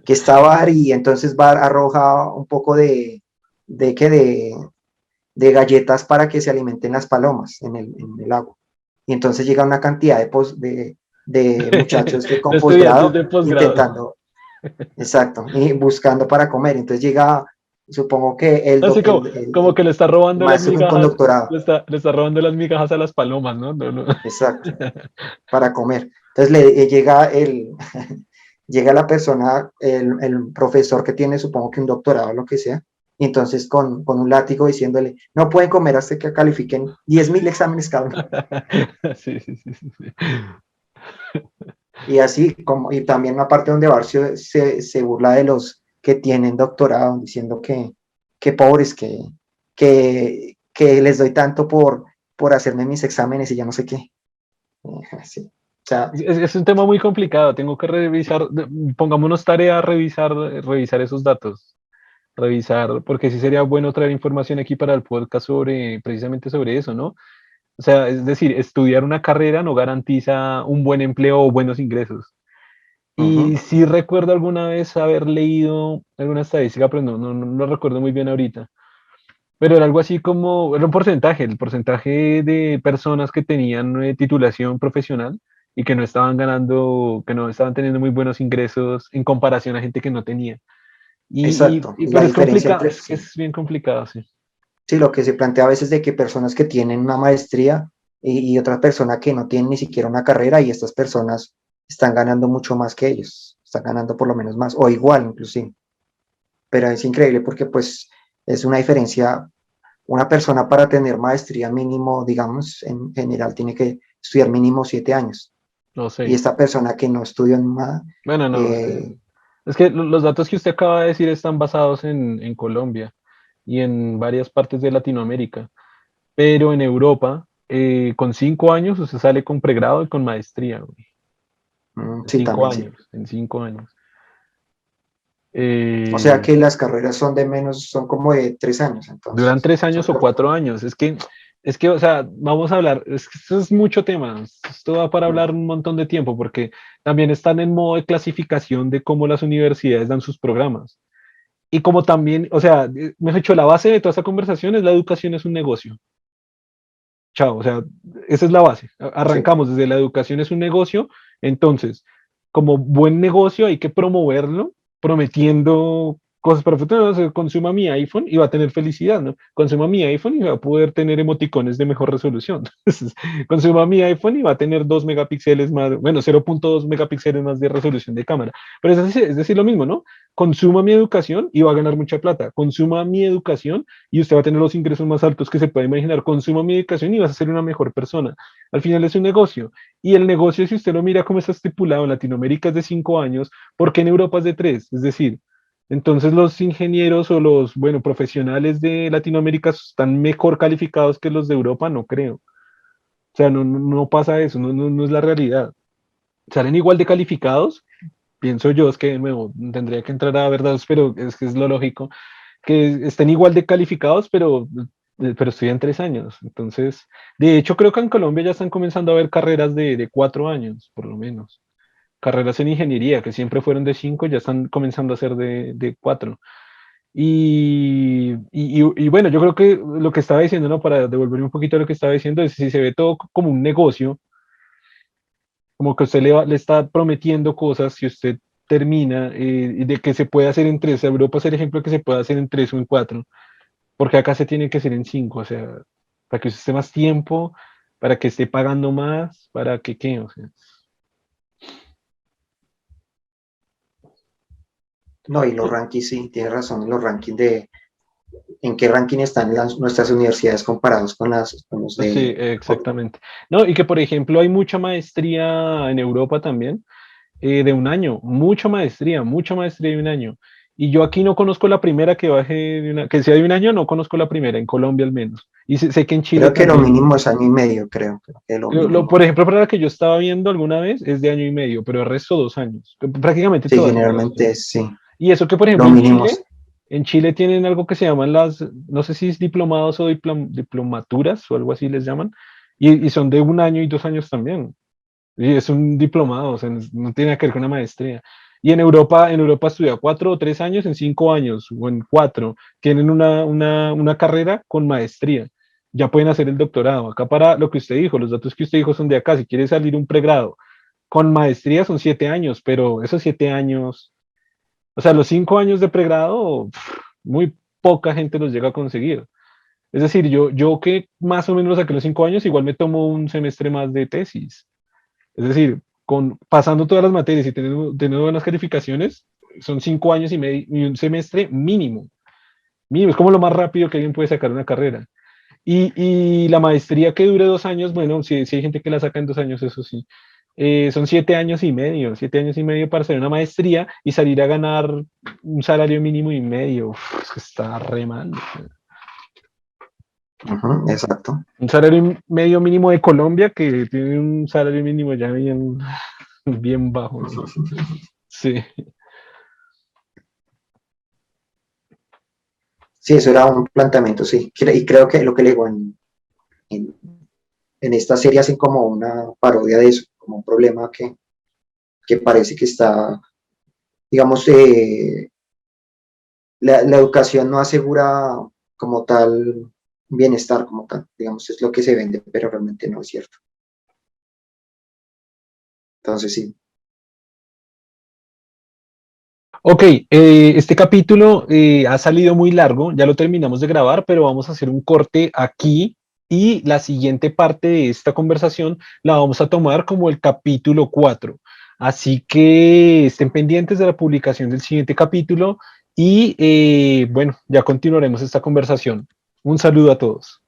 está Bar y entonces Bar arroja un poco de, que de galletas para que se alimenten las palomas en el agua. Y entonces llega una cantidad de muchachos que De con estudiantes posgrado de posgrado. intentando, exacto, y buscando para comer. Entonces llega, supongo que Así como que le está el robando las maestro con migajas, doctorado, le está robando las migajas a las palomas, ¿no? exacto, para comer. Entonces llega llega la persona, el profesor que tiene, supongo que un doctorado o lo que sea, y entonces con un látigo diciéndole, no pueden comer hasta que califiquen 10.000 exámenes cada uno. Sí, sí, sí, sí, sí. Y así, como, y también una parte donde Barcio se burla de los que tienen doctorado, diciendo que pobres, que les doy tanto por hacerme mis exámenes y ya no sé qué. Sí. O sea, Es un tema muy complicado, tengo que revisar, pongámonos tarea a revisar esos datos, revisar, porque sí sería bueno traer información aquí para el podcast sobre, precisamente sobre eso, ¿no? O sea, es decir, estudiar una carrera no garantiza un buen empleo o buenos ingresos. Y ujú, sí recuerdo alguna vez haber leído alguna estadística, pero no lo recuerdo muy bien ahorita. Pero era algo así como, era un porcentaje, el porcentaje de personas que tenían titulación profesional y que no estaban ganando, que no estaban teniendo muy buenos ingresos en comparación a gente que no tenía. exacto. Y la Pero es diferencia complicado, entre, es que sí, es bien complicado, sí. sí, lo que se plantea a veces de que personas que tienen una maestría y otra persona que no tiene ni siquiera una carrera y estas personas están ganando mucho más que ellos, están ganando por lo menos más o igual inclusive. Pero es increíble porque pues es una diferencia. Una persona para tener maestría mínimo, digamos, en general tiene que estudiar mínimo 7 años. No Y sé. esta persona que no estudió nada, Bueno, no. eh, Es que los datos que usted acaba de decir están basados en Colombia y en varias partes de Latinoamérica. Pero en Europa, con 5 años, usted sale con pregrado y con maestría, güey. En sí, cinco también sí. años, en 5 años. O sea Eh, que las carreras son de menos, son como de 3 años, duran entonces, 3 años son o cortas. 4 años. O sea, vamos a hablar, es que esto es mucho tema. Esto va para hablar un montón de tiempo, porque también están en modo de clasificación de cómo las universidades dan sus programas. Y como también, o sea, mejor dicho, la base de toda esta conversación es la educación es un negocio. Chao, o sea, esa es la base. Sí. Arrancamos desde la educación es un negocio, entonces, como buen negocio hay que promoverlo, prometiendo cosas para el futuro. O sea, consuma mi iPhone y va a tener felicidad, ¿no? Consuma mi iPhone y va a poder tener emoticones de mejor resolución. Entonces, consuma mi iPhone y va a tener 2 megapíxeles más, bueno, 0.2 megapíxeles más de resolución de cámara. Pero es decir, lo mismo, ¿no? Consuma mi educación y va a ganar mucha plata. Consuma mi educación y usted va a tener los ingresos más altos que se puede imaginar. Consuma mi educación y vas a ser una mejor persona. Al final es un negocio. Y el negocio, si usted lo mira como está estipulado en Latinoamérica, es de 5 años, porque en Europa es de 3. Es decir, entonces los ingenieros o los, bueno, profesionales de Latinoamérica están mejor calificados que los de Europa, no creo. O sea, no pasa eso, no es la realidad. Salen igual de calificados, pienso yo, es que de nuevo tendría que entrar a verdad, pero es que es lo lógico, que estén igual de calificados, pero estudian 3 años. Entonces, de hecho, creo que en Colombia ya están comenzando a haber carreras de 4 años, por lo menos. Carreras en ingeniería, que siempre fueron de 5, ya están comenzando a ser de 4. Y bueno, yo creo que lo que estaba diciendo, ¿no? Para devolver un poquito a lo que estaba diciendo, es si se ve todo como un negocio, como que usted le está prometiendo cosas, si usted termina, y de que se puede hacer en 3. Europa es el ejemplo que se puede hacer en 3 o en 4, porque acá se tiene que hacer en 5, o sea, para que usted esté más tiempo, para que esté pagando más, para que qué, o sea. No, y los rankings, sí, tienes razón, los rankings de en qué ranking están nuestras universidades comparados con los Sí, de exactamente. No, y que por ejemplo hay mucha maestría en Europa también, de un año, mucha maestría de un año. Y yo aquí no conozco la primera que baje que sea de un año, no conozco la primera, en Colombia al menos. Y sé que en Chile creo que lo también. mínimo es año y medio, creo que lo Por mínimo. ejemplo, para la que yo estaba viendo alguna vez es de año y medio, pero el resto 2 años. Prácticamente Sí, todas son de 2 años. generalmente sí, Y eso que, por lo ejemplo, mínimo. En Chile tienen algo que se llaman no sé si es diplomados o diplomaturas o algo así les llaman, y son de un año y 2 años también. Y es un diplomado, o sea, no tiene que ver con una maestría. Y en Europa estudia 4 o 3 años, en 5 años o en 4, tienen una carrera con maestría. Ya pueden hacer el doctorado. Acá para lo que usted dijo, los datos que usted dijo son de acá. Si quiere salir un pregrado con maestría son 7 años, pero esos 7 años, o sea, los 5 años de pregrado, muy poca gente los llega a conseguir. Es decir, yo que más o menos saqué los 5 años, igual me tomo un semestre más de tesis. Es decir, pasando todas las materias y teniendo buenas calificaciones, son 5 años y medio y un semestre mínimo. Mínimo, es como lo más rápido que alguien puede sacar una carrera. Y la maestría que dure 2 años, bueno, sí hay gente que la saca en 2 años, eso sí. Son 7 años y medio, 7 años y medio para hacer una maestría y salir a ganar un salario mínimo y medio. Uf, es que está re mal. exacto. Un salario medio mínimo de Colombia que tiene un salario mínimo ya bien, bien bajo, ¿no? Sí. Sí, eso era un planteamiento, sí. Y creo que lo que le digo en, en esta serie hacen como una parodia de eso, como un problema que parece que está, digamos, la educación no asegura como tal bienestar, como tal, digamos, es lo que se vende, pero realmente no es cierto. Entonces, sí. Ok, este capítulo ha salido muy largo, ya lo terminamos de grabar, pero vamos a hacer un corte aquí y la siguiente parte de esta conversación la vamos a tomar como el capítulo 4. Así que estén pendientes de la publicación del siguiente capítulo y bueno, ya continuaremos esta conversación. Un saludo a todos.